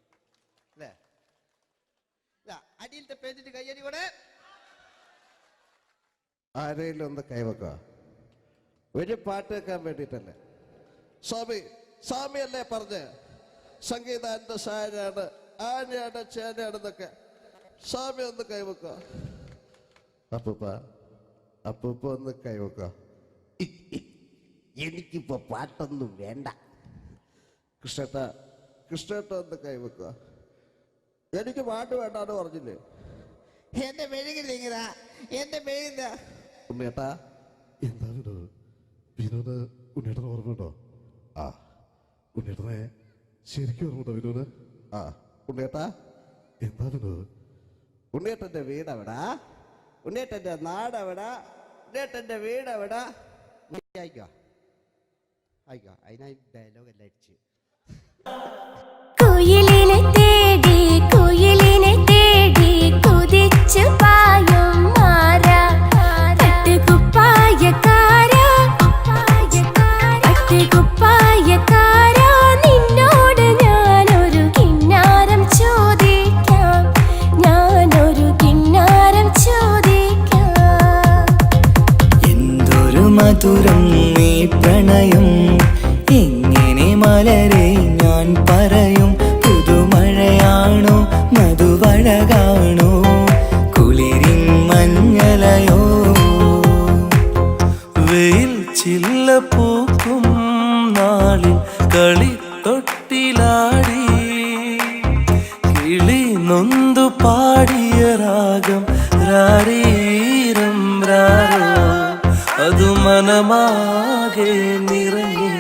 [SPEAKER 13] അല്ലേ? അടിയിലത്തെ പേജിന്റെ കൈയടി കൂടെ ആരെങ്കിലും ഒന്ന് കൈവക്ക. ഒരു പാട്ട് വെക്കാൻ വേണ്ടിട്ടല്ലേ? സ്വാമി അല്ലേ പറഞ്ഞ് സംഗീതാന്റെ സാരാണ്, ആനയാണ്, ചേനയാണെന്നൊക്കെ. സ്വാമി ഒന്ന് കൈവക്ക. അപ്പൂപ്പ ഒന്ന് കൈവക്ക. എനിക്കിപ്പോ പാട്ടൊന്നും വേണ്ട. കൃഷ്ണേട്ട ഒന്ന് കൈവെക്കുക. എനിക്ക് പാട്ട് വേണ്ടാന്ന് പറഞ്ഞില്ലേ? എന്റെ മെഴുകില്ല, എന്റെ മെഴുകില്ല. ഉണ്ണേട്ടാ എന്താണ് വിനോദ്? ഉണ്ണേട്ടന് ഓർമ്മയുണ്ടോ? ആ ഉണ്ണേട്ടനെ ശരിക്കും ഓർമ്മയുണ്ടോ വിനോദ്? ആ ഉണ്ണേട്ടാ എന്താണ് ഉണ്ണേട്ടന്റെ വീട് എവിടാ?
[SPEAKER 18] ഉണ്ണേട്ടൻ്റെ നാടെവിടാ, ഉണ്ണേട്ടൻ്റെ വീടെവിടാ? ആയിക്കോ ആയിക്കോ, അതിനായി ഡയലോഗ് എല്ലാം അടിച്ച്.
[SPEAKER 11] കുയിലിനെ തേടി കുതിച്ചു പായും മാറാ, പട്ടുകുപ്പായക്കാരാ നിന്നോട് ഞാനൊരു കിന്നാരം ചോദിക്കാം,
[SPEAKER 10] എന്തൊരു മധുരം നീ പ്രണയം, എങ്ങനെ മലരെ ഞാൻ പറയും. പുതുമഴയാണോ മധുവഴകാണോ കുളിരിൻ മഞ്ഞലയോ. വെയിൽ ചില്ല പൂക്കും നാളിൽ കളി തൊട്ടിലാടി, കിളി നൊന്തു പാടിയ രാഗം രാരീരം രാരോ, അതു മനമാകെ നിറഞ്ഞു.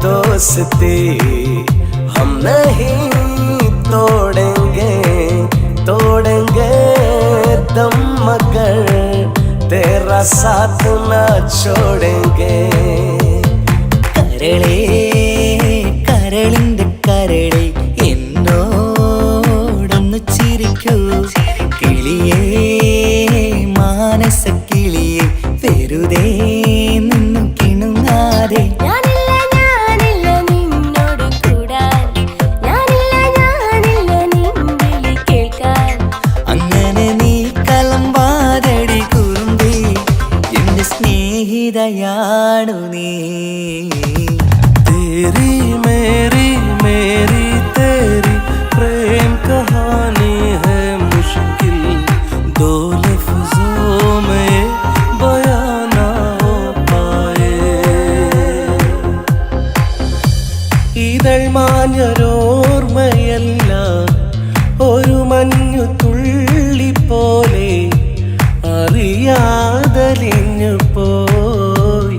[SPEAKER 10] दोस्ती हम नहीं तोड़ेंगे दम मगर तेरा साथ न छोड़ेंगे. കരളിന്റെ കരളെ എന്നോടൊന്നു ചിരിക്കൂ, കിളിയേ മാനസ കിളിയെ വെറുതെ നിന്നു കിണുങ്ങാതെ. അങ്ങനെ നീ കലമ്പാതടി കുറുമ്പി, എന്റെ സ്നേഹിതയാണു നീ. तेरी मेरी तेरी प्रेम कहानी है मुश्किल, दो लफ्जों में बयां ना हो पाए. ഇതൾ മാഞ്ഞൊരോർമ്മയല്ല, ഒരു മഞ്ഞു തുള്ളി പോലെ അറിയാതലിഞ്ഞു പോയി.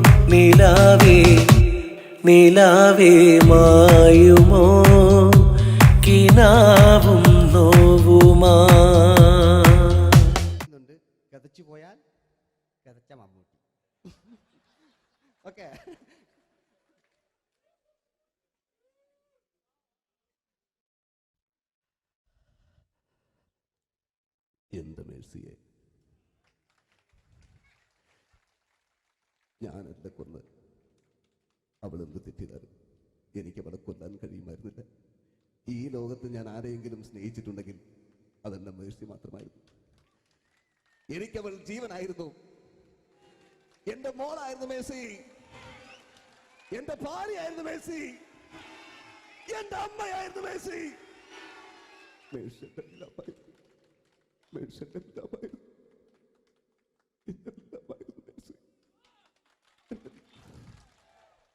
[SPEAKER 10] നിലാവേ മായുമോ കിനാവും നോവുമാ.
[SPEAKER 18] കഥച്ചു പോയാൽ കഥച്ച മമ്മൂട്ടി. ഓക്കെ,
[SPEAKER 12] എന്ത് മേഴ്സിയെ, ഞാനല്ല കൊന്ന്, അവളെന്ത് തെറ്റിതാലും എനിക്ക് അവളെ കൊല്ലാൻ കഴിയുമായിരുന്നില്ല. ഈ ലോകത്ത് ഞാൻ ആരെയെങ്കിലും സ്നേഹിച്ചിട്ടുണ്ടെങ്കിൽ അതെല്ലാം മേഴ്സി മാത്രമായിരുന്നു. എനിക്കവൾ ജീവനായിരുന്നു, എന്റെ മോളായിരുന്നു മേഴ്സി, എന്റെ ഭാര്യയായിരുന്നു മേഴ്സി, എന്റെ അമ്മയായിരുന്നു മേഴ്സി. മേഴ്സിയുടെ എല്ലാമായിരുന്നു, മേഴ്സിയുടെ എല്ലാമായിരുന്നു, എല്ലാമായിരുന്നു മേഴ്സി.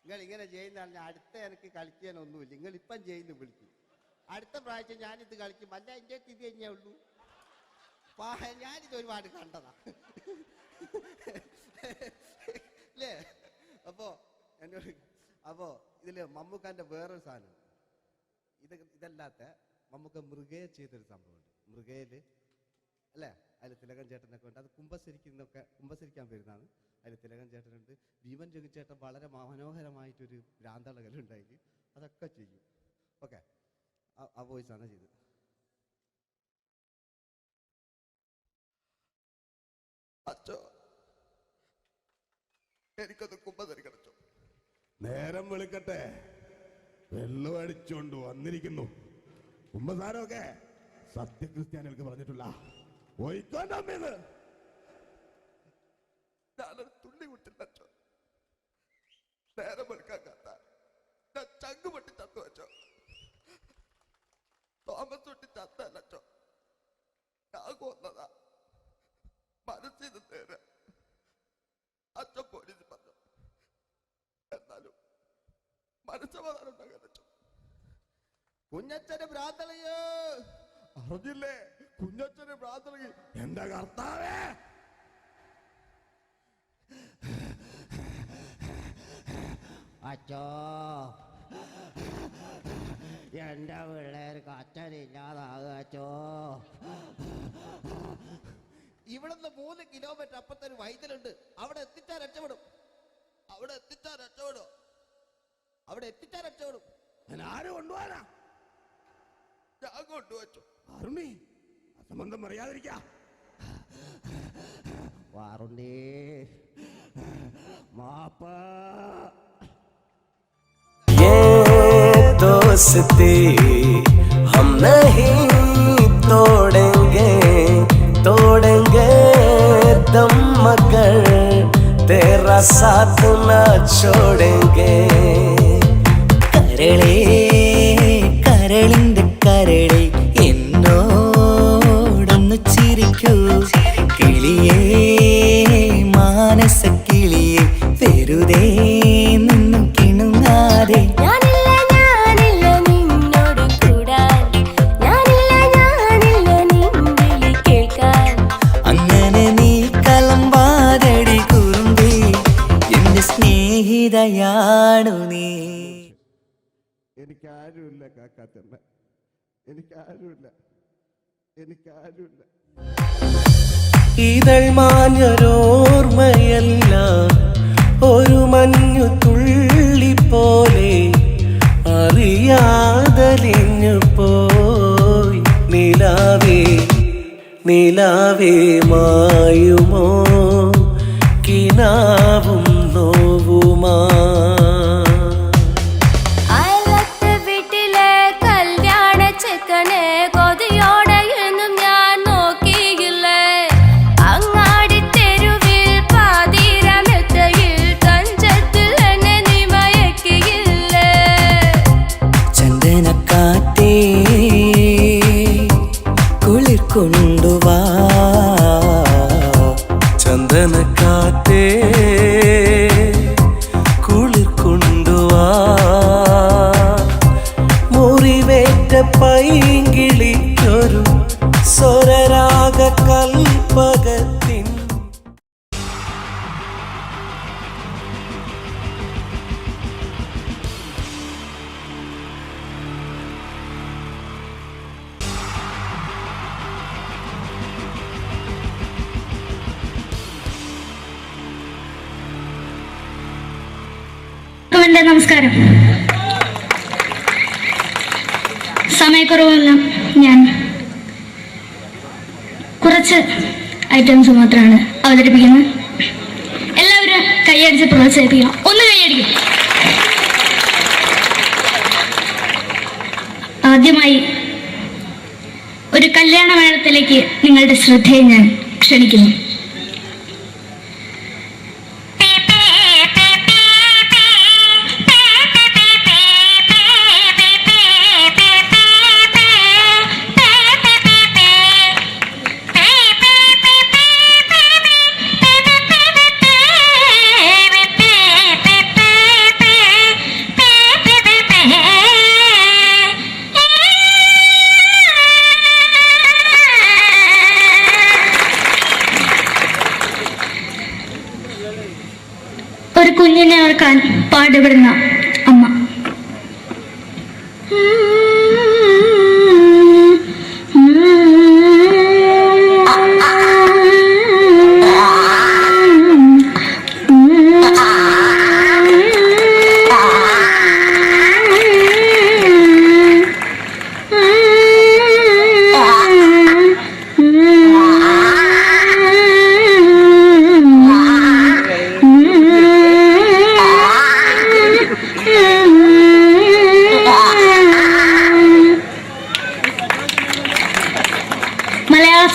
[SPEAKER 18] നിങ്ങൾ ഇങ്ങനെ ചെയ്യുന്ന അടുത്ത എനിക്ക് കളിക്കാനൊന്നുമില്ല. നിങ്ങൾ ഇപ്പം ചെയ്യുന്നു വിളിക്കും, അടുത്ത പ്രാവശ്യം ഞാനിത് കളിക്കും. അല്ല എൻ്റെ ഇത് കഴിഞ്ഞേ ഉള്ളൂ. ഞാനിത് ഒരുപാട് കണ്ടതാ അല്ലേ. അപ്പോ ഇതില് മമ്മൂക്കാന്റെ വേറൊരു സാധനം, ഇതല്ലാത്ത മമ്മൂക്ക മൃഗയെ ചെയ്തൊരു സംഭവമുണ്ട്. മൃഗയില് അല്ലേ, അതിൽ തിലകൻ ചേട്ടനൊക്കെ ഉണ്ട്. അത് കുമ്പസരിക്കാൻ വരുന്നതാണ്. അതിൽ തിലകൻ ചേട്ടനുണ്ട്, ഭീമൻ രഘുചേട്ടൻ വളരെ മനോഹരമായിട്ടൊരു ഭ്രാന്തളകലുണ്ടായി. അതൊക്കെ ചെയ്യും. ഓക്കെ, ആ വോയിസാണ് ചെയ്തത്.
[SPEAKER 12] അച്ചോ, എനിക്കത് കുമ്പസരിക്കണച്ചോ. നേരം വെളുക്കട്ടെ, വെള്ളം അടിച്ചോണ്ട് വന്നിരിക്കുന്നു. കുമ്പസാരമൊക്കെ സത്യക്രിസ്ത്യാനികൾക്ക് പറഞ്ഞിട്ടില്ല. പോയിക്കോണ്ടമ്മേന്ന് ഞാനൊരു തുള്ളി വിട്ടില്ലച്ചോ. നേരം വെളുക്കാൻ കാത്ത ഞാൻ ചങ്ക് പൊട്ടി ചത്തു വെച്ചോ. തോമസ് തൊട്ടി ചത്തല്ലച്ചോ, ഞാൻ കൊന്നതാ. മനസ്സിന് നേരെ അച്ഛൻ പോലീസ് പറഞ്ഞു. എന്നാലും മനസ്സമാധാനം ഉണ്ടാകാനോ.
[SPEAKER 18] കുഞ്ഞച്ഛന് ഭ്രാന്തളയോ
[SPEAKER 12] അറിഞ്ഞില്ലേ? കുഞ്ഞച്ഛന് പ്രാർത്ഥന. എന്റെ കർത്താവേ,
[SPEAKER 18] അച്ഛോ എന്റെ പിള്ളേർക്ക് അച്ഛനില്ലാതാകച്ചോ. ഇവിടുന്ന് 3 കിലോമീറ്റർ അപ്പത്തൊരു വൈദ്യുണ്ട്. അവിടെ എത്തിച്ചാൽ രക്ഷപ്പെടും. ആര് കൊണ്ടുപോകാനാ? ഞാൻ കൊണ്ടുവച്ചു. അരുണി അസംബന്ധം പറയാതിരിക്കാ. വാറുണ്ണി മാപ്പ.
[SPEAKER 10] दोस्ती हम नहीं तोड़ेंगे दम मगर तेरा साथ ना छोड़ेंगे. കരളേ കരളിന്റെ കരളെ എന്നോടൊന്നു ചിരിക്കൂ. കിളിയേ മാനസ കിളിയെ വെറുതെ നിന്നു കിണുങ്ങാതെ. അങ്ങനെ നീ കലമ്പാതടി കുറുമ്പി എന്റെ സ്നേഹിതയാണു നീ.
[SPEAKER 18] എനിക്കാരുമില്ല കാക്കാത്തമ്മ, എനിക്കാരുമില്ല.
[SPEAKER 10] ഇതൾ മാഞ്ഞൊരോർമ്മയല്ല ഒരു മഞ്ഞു തുള്ളി പോലെ അറിയാതലിഞ്ഞു പോയി. നിലാവേ മായുമോ കിനാവും നോവുമാ. കൊണ്ടുവാ ചന്ദനക്കാറ്റേ കുളിർ കൊണ്ടുവാ. മുറിവേറ്റ പൈങ്കിളിക്കൊരു സ്വരരാഗ കൽപ്പകത്തിൻ.
[SPEAKER 11] നമസ്കാരം. സമയക്കുറവല്ല, ഞാൻ കുറച്ച് ഐറ്റംസ് മാത്രമാണ് അവതരിപ്പിക്കുന്നത്. എല്ലാവരും കൈയടിച്ച് പ്രോത്സാഹിപ്പിക്കണം. ഒന്ന് കൈയടിക്കും. ആദ്യമായി ഒരു കല്യാണ മേളത്തിലേക്ക് നിങ്ങളുടെ ശ്രദ്ധയെ ഞാൻ ക്ഷണിക്കുന്നു. ഒരു കുഞ്ഞിനെ ഓർക്കാൻ പാടുപെടുന്ന അമ്മ.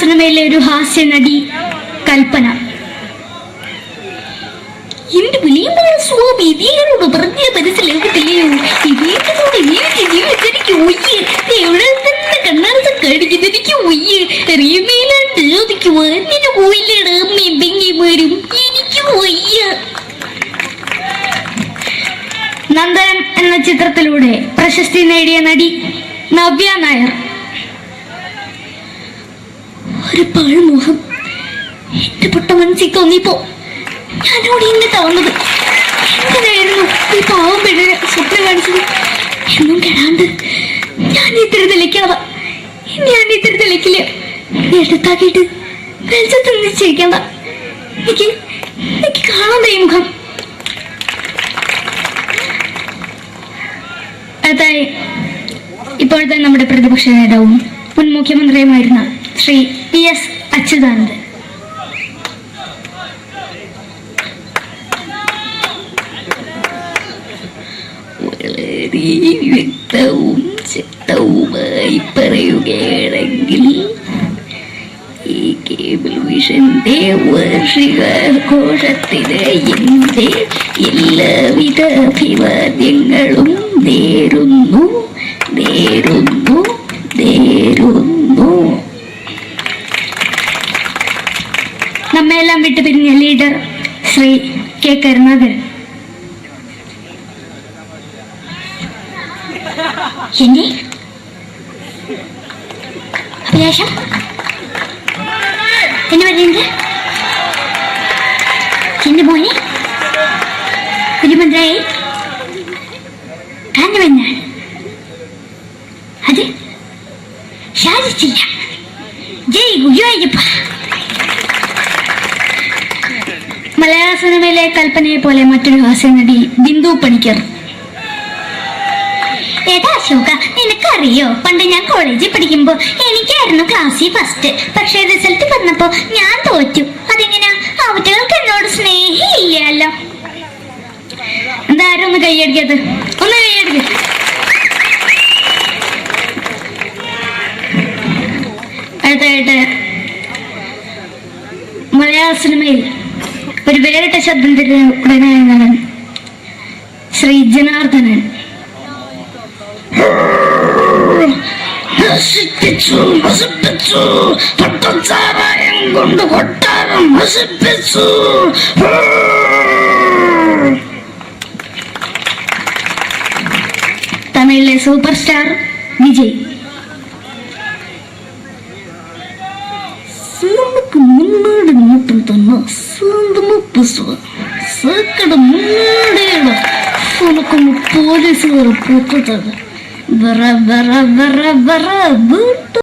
[SPEAKER 11] സിനിമയിലെ ഒരു ഹാസ്യ നടി കൽപ്പന. എന്റെ വിളിയമ്പഴ സ്വാമി ഇതിനോട് പറഞ്ഞ മനസ്സിലാകത്തില്ലയോ? ഇതിനോട് എനിക്ക് ജീവിച്ചിരിക്കും ഒയ്യ്. എവിടെ തന്നെ കണ്ണാറസം കാണിക്കുന്നത് എനിക്ക് ഒയ്യ്. റീമയിലാണ്ട് ചോദിക്കുവാ നിന്നെ പോയില്ലേടാ അമ്മയും പെങ്ങിമാരും. എനിക്ക് ഒയ്യ. നന്ദനം എന്ന ചിത്രത്തിലൂടെ പ്രശസ്തി നേടിയ നടി നവ്യ നായർ. ഒരു പഴമുഖം എന്റെ പൊട്ട മനസ്സിൽ തോന്നിയപ്പോ ഞാനോട് ഇങ്ങോട്ടാ വന്നത്. എന്തിനായിരുന്നു ഈ പാവം പെണ്ണിനെ സ്വപ്നം കാണിച്ചത്? എന്നും കെടാണ്ട് ഇത്തിരി തെളിക്കാതെ ഞാൻ ഇത്തിരി തെളിക്കില്ല. എടുത്താക്കിയിട്ട് വെളിച്ചത്ത് നിശ്ചയിക്കണ്ട. എനിക്ക് കാണാൻ ഈ മുഖം. അതായി ഇപ്പോഴത്തെ നമ്മുടെ പ്രതിപക്ഷ നേതാവും മുൻ മുഖ്യമന്ത്രിയുമായിരുന്ന ശ്രീ PS അച്യുതാനന്ദൻ. വളരെ വ്യക്തവും ശക്തവുമായി പറയുകയാണെങ്കിൽ ഈ കേബിൾ വിഷന്റെ വാർഷികാഘോഷത്തിന് എന്റെ എല്ലാവിധ അഭിവാദ്യങ്ങളും നേരുന്നു. നമ്മെല്ലാം വിട്ടുപിരിഞ്ഞ ലീഡർ ശ്രീ K. കരുണാകരൻ. എന്റെ അഭിലാഷം എന്നെ പറയുന്നത് എന്റെ മോനെ തിരുമന്ത്രായി കാണുമെന്നാണ്. അത് സാധിച്ചില്ല. ജയ് ഗുരുവായൂരപ്പ. മലയാള സിനിമയിലെ കൽപ്പനയെ പോലെ മറ്റൊരു ഹാസ്യനടി ബിന്ദു പണിക്കർ. ഏതാ അശോക, നിനക്കറിയോ പണ്ട് ഞാൻ കോളേജിൽ പഠിക്കുമ്പോ എനിക്കായിരുന്നു ക്ലാസ്സിൽ ഫസ്റ്റ്. പക്ഷെ റിസൾട്ട് വന്നപ്പോ ഞാൻ തോറ്റു. അതെങ്ങനെയാ? അവറ്റകൾക്ക് എന്നോട് സ്നേഹമില്ലല്ലോ. എന്തായാലും ഒന്ന് കൈയടിക്കത്, ഒന്ന് കൈയടിക്ക. അടുത്തായിട്ട് മലയാള സിനിമയിൽ ഒരു വേറിട്ട ശബ്ദം ഉടനായ നടൻ ശ്രീ ജനാർദ്ദനൻ. കൊണ്ട് കൊട്ടാരം നശിപ്പിച്ചു. തമിഴിലെ സൂപ്പർ സ്റ്റാർ വിജയ്. മുന്നോടി നോട്ടം തന്നെ സക്കട മുന്നോടിയുള്ള പോലീസുകാർ പൂത്തത് ബറ ബറ ബറ ബറ വീട്ടു.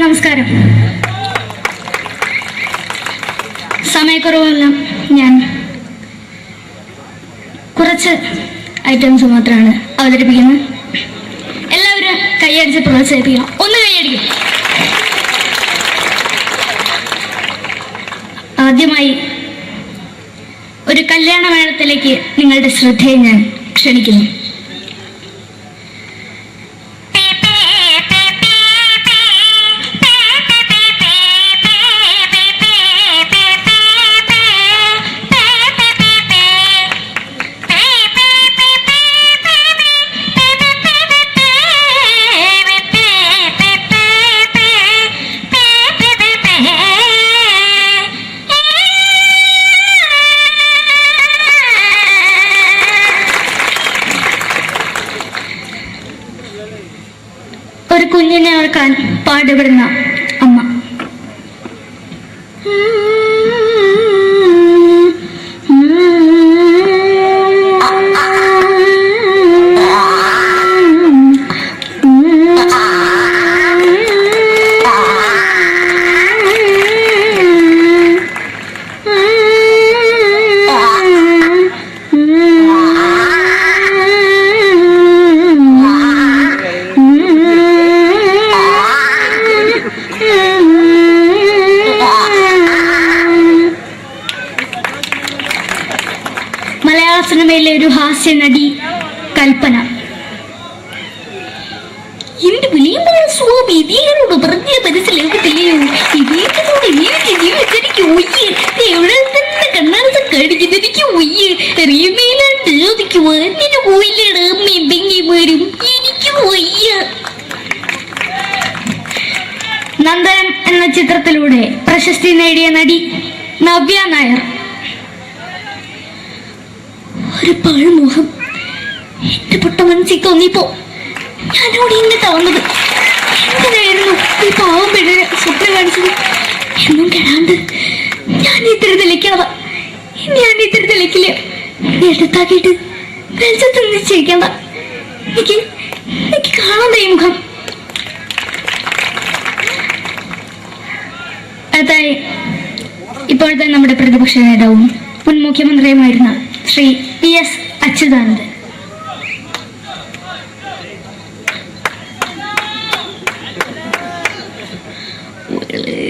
[SPEAKER 11] നമസ്കാരം. സമയക്കുറവെല്ലാം ഞാൻ കുറച്ച് ഐറ്റംസ് മാത്രമാണ് അവതരിപ്പിക്കുന്നത്. എല്ലാവരും കൈയടിച്ച് പ്രോത്സാഹിപ്പിക്കണം. ഒന്ന് കൈയടിക്കും. ആദ്യമായി ഒരു കല്യാണമേളത്തിലേക്ക് നിങ്ങളുടെ ശ്രദ്ധയെ ഞാൻ ക്ഷണിക്കുന്നു. ഒരു കുഞ്ഞിനെ ഓർക്കാൻ പാടുപെടുന്ന അമ്മ. മലയാള സിനിമയിലെ ഒരു ഹാസ്യ നടി കൽപ്പന. എന്റെ വിളിയമ്പല സ്വാമി ഇതിനോട് പറഞ്ഞ മനസ്സിലാകത്തില്ലയോ? ഇതിനോട് എനിക്ക് ജീവിച്ചിരിക്കും. എവിടെ തന്നെ കണ്ണാടത്ത് കടിക്കുന്നതിരിക്കും. റിയമയിലാണ്ട് ചോദിക്കുവാ നിന്നെ പോയില്ലേടാ അമ്മയും പെങ്ങിമാരും. എനിക്ക് വയ്യ. നന്ദനം എന്ന ചിത്രത്തിലൂടെ പ്രശസ്തി നേടിയ നടി നവ്യ നായർ. ഒരു പഴമുഖം എന്റെ പൊട്ട മനസ്സിൽ തോന്നിയപ്പോ ഞാനോട് ഇങ്ങോട്ടാ വന്നത്. എന്തിനായിരുന്നു ഈ പാവം പിഴ സ്വപ്നം കാണിച്ചത്? എന്നും കെടാണ്ട് ഞാൻ ഇത്ര തെളിക്കാവ, ഞാൻ ഇത്ര തെളിക്കില്ല. എടുത്താക്കിയിട്ട് വെളിച്ചത്ത് നിശ്ചയിക്കണ്ട. എനിക്ക് കാണാൻ ഈ മുഖം. അതായി ഇപ്പോഴത്തെ നമ്മുടെ പ്രതിപക്ഷ നേതാവും മുൻ മുഖ്യമന്ത്രിയുമായിരുന്ന ശ്രീ PS അച്യുതാനന്ദൻ. വളരെ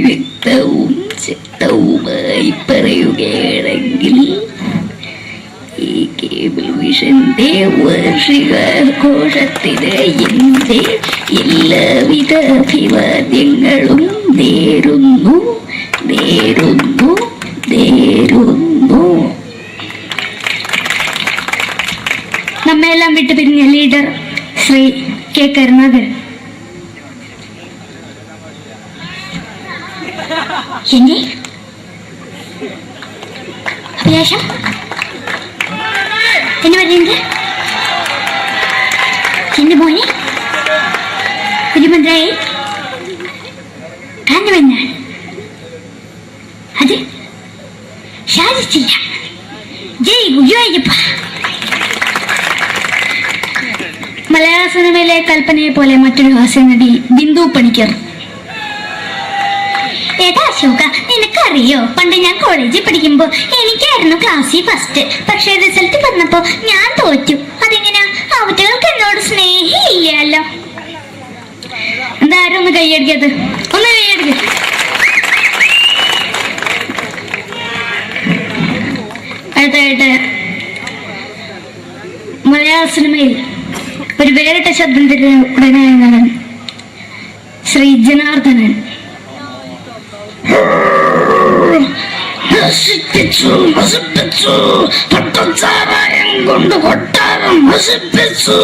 [SPEAKER 11] വ്യക്തവും ശക്തവുമായി പറയുകയാണെങ്കിൽ ഈ കേബിൾ വിഷന്റെ വാർഷികാഘോഷത്തിന് എന്റെ എല്ലാവിധ അഭിവാദ്യങ്ങളും നേരുന്നു. നമ്മെല്ലാം വിട്ടുപിരിഞ്ഞ ലീഡർ ശ്രീ K. കരുണാകരൻ. എന്റെ അഭിലാഷം എന്ന് പറയുന്നത് എന്റെ മോനെ തിരുമന്ത്രായി കാണുമെന്നാണ്. അത് സാധിച്ചില്ല. ജയ് ഗുരുവായൂരപ്പ. മലയാള സിനിമയിലെ കൽപ്പനയെ പോലെ മറ്റൊരു ഹാസ്യനടി ബിന്ദു പണിക്കർ. ഏതാ അശോക, നിനക്കറിയോ പണ്ട് ഞാൻ കോളേജിൽ പഠിക്കുമ്പോ എനിക്കായിരുന്നു ക്ലാസ്സിൽ ഫസ്റ്റ്. പക്ഷെ റിസൾട്ട് പറഞ്ഞപ്പോ ഞാൻ തോറ്റു. അതെങ്ങനെയാ? അവറ്റകൾക്ക് എന്നോട് സ്നേഹമില്ലല്ലോ. എന്താരും ഒന്ന് കൈയടിക്കത്, ഒന്ന് കൈയടിക്ക. അടുത്തായിട്ട് മലയാള സിനിമയിൽ ഒരു വേറിട്ട ശബ്ദം ഉടനായ നടൻ ശ്രീ ജനാർദ്ദനൻ. കൊണ്ട് കൊട്ടാരം നശിപ്പിച്ചു.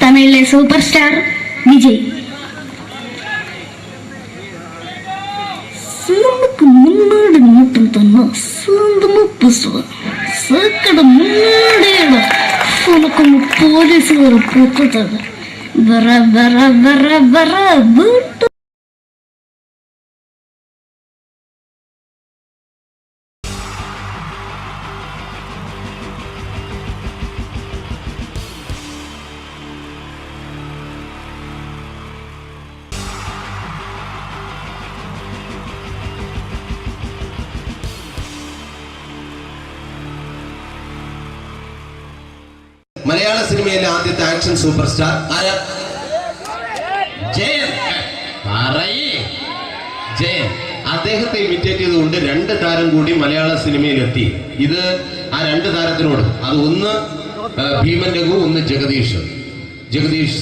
[SPEAKER 11] തമിഴിലെ സൂപ്പർ സ്റ്റാർ വിജയ്. മുന്നോടി നോട്ടം തന്നെ സ്വന്തം സക്കട മുന്നോടിയാണ് ഉനക്കൊന്ന് പോലീസുകാർ പൊത്തത് വറ വറ വറ വറ വീട്ടു.
[SPEAKER 7] മലയാള സിനിമയിലെ ആദ്യത്തെ ആക്ഷൻ സൂപ്പർ സ്റ്റാർ ആരാ? ജയൻ. ജയൻ. അദ്ദേഹത്തെ ഇമിറ്റേറ്റ് ചെയ്തുകൊണ്ട് 2 താരം കൂടി മലയാള സിനിമയിലെത്തി. ഇത് ആ 2 താരത്തിനോട്, അത് ഒന്ന് ഭീമൻ രഘു, ഒന്ന് ജഗദീഷ്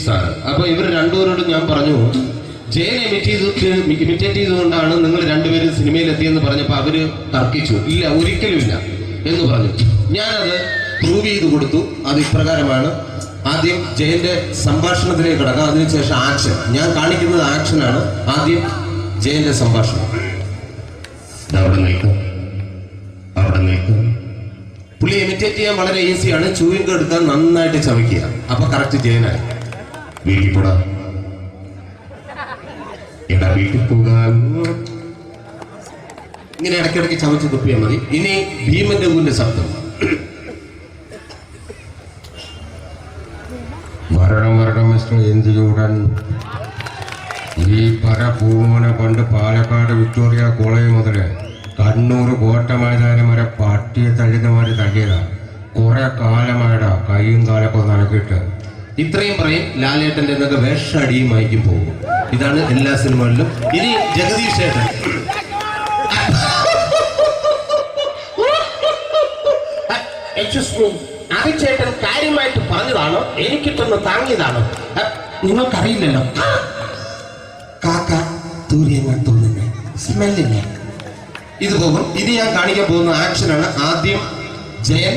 [SPEAKER 7] സാർ. അപ്പൊ ഇവർ രണ്ടുപേരോടും ഞാൻ പറഞ്ഞു, ജയൻ ഇമിറ്റേറ്റ് ചെയ്തുകൊണ്ടാണ് നിങ്ങൾ രണ്ടുപേരും സിനിമയിലെത്തിയെന്ന് പറഞ്ഞപ്പോ അവര് തർക്കിച്ചു. ഇല്ല, ഒരിക്കലും ഇല്ല എന്ന് പറഞ്ഞു. ഞാനത് പ്രൂവ് ചെയ്ത് കൊടുത്തു. അത് ഇപ്രകാരമാണ്. ആദ്യം ജയന്റെ സംഭാഷണത്തിലേക്ക് കിടക്കാം, അതിനുശേഷം ആക്ഷൻ. ഞാൻ കാണിക്കുന്നത് ആക്ഷനാണ്. ആദ്യം ജയന്റെ സംഭാഷണം. അവിടെ നിൽക്കും. പുള്ളി ഇമിറ്റേറ്റ് ചെയ്യാൻ വളരെ ഈസിയാണ്. ചൂയിങ് എടുക്കാൻ നന്നായിട്ട് ചവയ്ക്കുക. അപ്പൊ കറക്റ്റ് ജയനായി. വീട്ടിൽ പോടാ, എടാ വീട്ടിൽ പോകാൻ. ഇങ്ങനെ ഇടയ്ക്കിടയ്ക്ക് ചവച്ച് തുപ്പിയാൽ മതി. ഇനി ഭീമന്റെ ഊരിന്റെ ശബ്ദം.
[SPEAKER 20] മരണം മിസ്റ്റർ എന്തിയൂടൻ. ഈ പരഭൂമനെ പണ്ട് പാലക്കാട് വിക്ടോറിയ കോളേജ് മുതൽ കണ്ണൂർ കോട്ട മൈതാനം വരെ പട്ടിയെ തള്ളുന്നമാര് തള്ളിയതാ. കുറെ കാലമായടാ കൈയും കാലൊക്കെ നനക്കിട്ട്.
[SPEAKER 7] ഇത്രയും പറയും. ലാലേട്ടന്റെ എന്നൊക്കെ വേഷടിയുമായിരിക്കും പോകും. ഇതാണ് എല്ലാ സിനിമകളിലും. ഇനി ജഗദീഷ് ചേട്ടൻ. ചേട്ടൻ കാര്യമായിട്ട് പറഞ്ഞതാണോ എനിക്കിട്ടൊന്ന് താങ്ങിയതാണോ? നിങ്ങൾക്കറിയില്ലല്ലോ. കാക്ക തൂര്യങ്ങൾ തോന്നുന്നേ, സ്മെല്ലില്ലേ? ഇത് പോകും. ഇനി ഞാൻ കാണിക്കാൻ പോകുന്ന ആക്ഷനാണ്. ആദ്യം ജയൻ,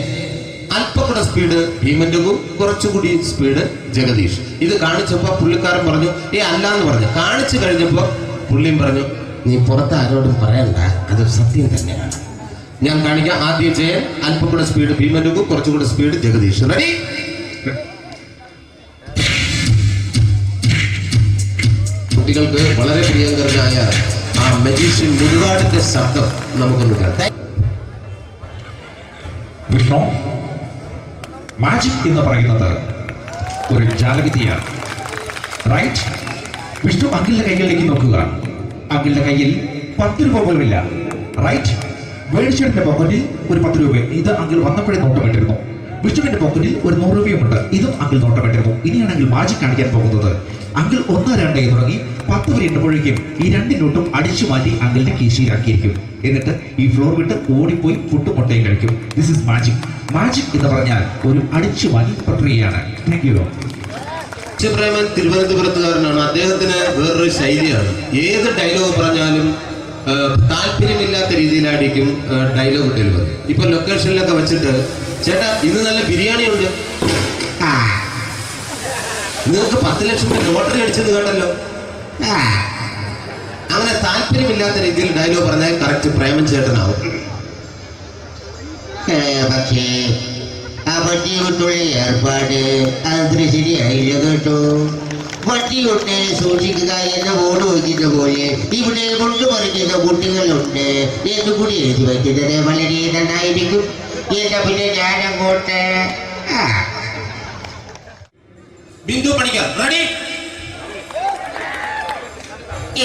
[SPEAKER 7] അല്പം കൂടെ സ്പീഡ് ഭീമൻ രഘു, കുറച്ചുകൂടി സ്പീഡ് ജഗദീഷ്. ഇത് കാണിച്ചപ്പോ പുള്ളിക്കാരൻ പറഞ്ഞു അല്ലാന്ന് പറഞ്ഞു. കാണിച്ചു കഴിഞ്ഞപ്പോ പുള്ളിയും പറഞ്ഞു നീ പുറത്ത് ആരോടും പറയണ്ട, അത് സത്യം തന്നെയാണ്. ഞാൻ കാണിക്കാം. ആദ്യം ജയൻ, അല്പം കൂടെ സ്പീഡ് ഭീമൻ രഘു, കുറച്ചുകൂടെ സ്പീഡ് ജഗദീഷ്. റെഡി?
[SPEAKER 19] കുട്ടികൾക്ക് വളരെ പ്രിയങ്കരനായ ആ മജീഷ്യൻ മുരുകാടിന്റെ ശബ്ദം നമുക്കൊന്ന് കേൾക്കാം.
[SPEAKER 12] വിഷ്ണു, മാജിക് എന്ന് പറയുന്നത് ഒരു ജാലവിദ്യയാണ്, റൈറ്റ്? വിഷ്ണു അങ്കിളിന്റെ കൈകളിലേക്ക് നോക്കുക. അങ്കിളിന്റെ കയ്യിൽ 10 രൂപ പോലുമില്ല, റൈറ്റ്? വേണിച്ചേട്ടന്റെ പോക്കറ്റിൽ ഒരു 10 രൂപ, ഇത് അങ്കിൾ വന്നപ്പോഴേ നോട്ടമിട്ടിരുന്നു. വിഷ്ണുവിന്റെ പോക്കറ്റിൽ ഒരു 100 രൂപയുമുണ്ട്, ഇതും അങ്കിൾ നോട്ടമിട്ടിരുന്നു. ഇനിയാണെങ്കിൽ മാജിക് കാണിക്കാൻ പോകുന്നത്. അങ്കിൾ 1, 2 എന്ന് തുടങ്ങി 10 വരെ എണ്ണുമ്പോഴേക്കും ഈ 2 നോട്ടും അടിച്ചു മാറ്റി അങ്കിളിന്റെ കീശയിലാക്കിയിരിക്കും. എന്നിട്ട് ഈ ഫ്ലോർ വിട്ട് ഓടിപ്പോയി പുട്ടുമുട്ടയും കഴിക്കും. This is magic. മാജിക് എന്ന് പറഞ്ഞാൽ ഒരു അടിച്ചു മാറ്റി പ്രക്രിയയാണ്. Thank you.
[SPEAKER 19] പ്രേമൻ തിരുവനന്തപുരത്തുകാരനാണ്. അദ്ദേഹത്തിന് വേറൊരു ശൈലിയാണ്. ഏത് ഡയലോഗ് പറഞ്ഞാലും താല്പര്യമില്ലാത്ത രീതിയിലായിരിക്കും ഡയലോഗ് ഡെലിവറി. ഇപ്പൊ ലൊക്കേഷനിലൊക്കെ വെച്ചിട്ട്, ചേട്ടാ ഇന്ന് നല്ല ബിരിയാണി ഉണ്ട്, നിങ്ങൾക്ക് 10 ലക്ഷം രൂപ ലോട്ടറി അടിച്ചെന്ന് കേട്ടല്ലോ. അങ്ങനെ താല്പര്യമില്ലാത്ത രീതിയിൽ ഡയലോഗ് പറഞ്ഞാൽ കറക്റ്റ് പ്രേമൻ ചേട്ടനാവും. പക്ഷേ ആ വട്ടിയോട്ടുള്ള ഏർപ്പാട് അത്ര ശരിയായില്ല കേട്ടോ. വട്ടിയൊട്ട് സൂക്ഷിക്കുക എന്ന ബോർഡ് വയ്ക്കുന്ന പോലെ ഇവിടെ കൊണ്ടുപറിക്കുന്ന കുട്ടികളുണ്ട് എന്ന് കൂടി എഴുതി വയ്ക്കുന്നത് വളരെ നന്നായിരിക്കും. എന്നാ പിന്നെ ഞാനങ്ങോട്ട് ബിന്ദു പണിക്കർ റെഡി.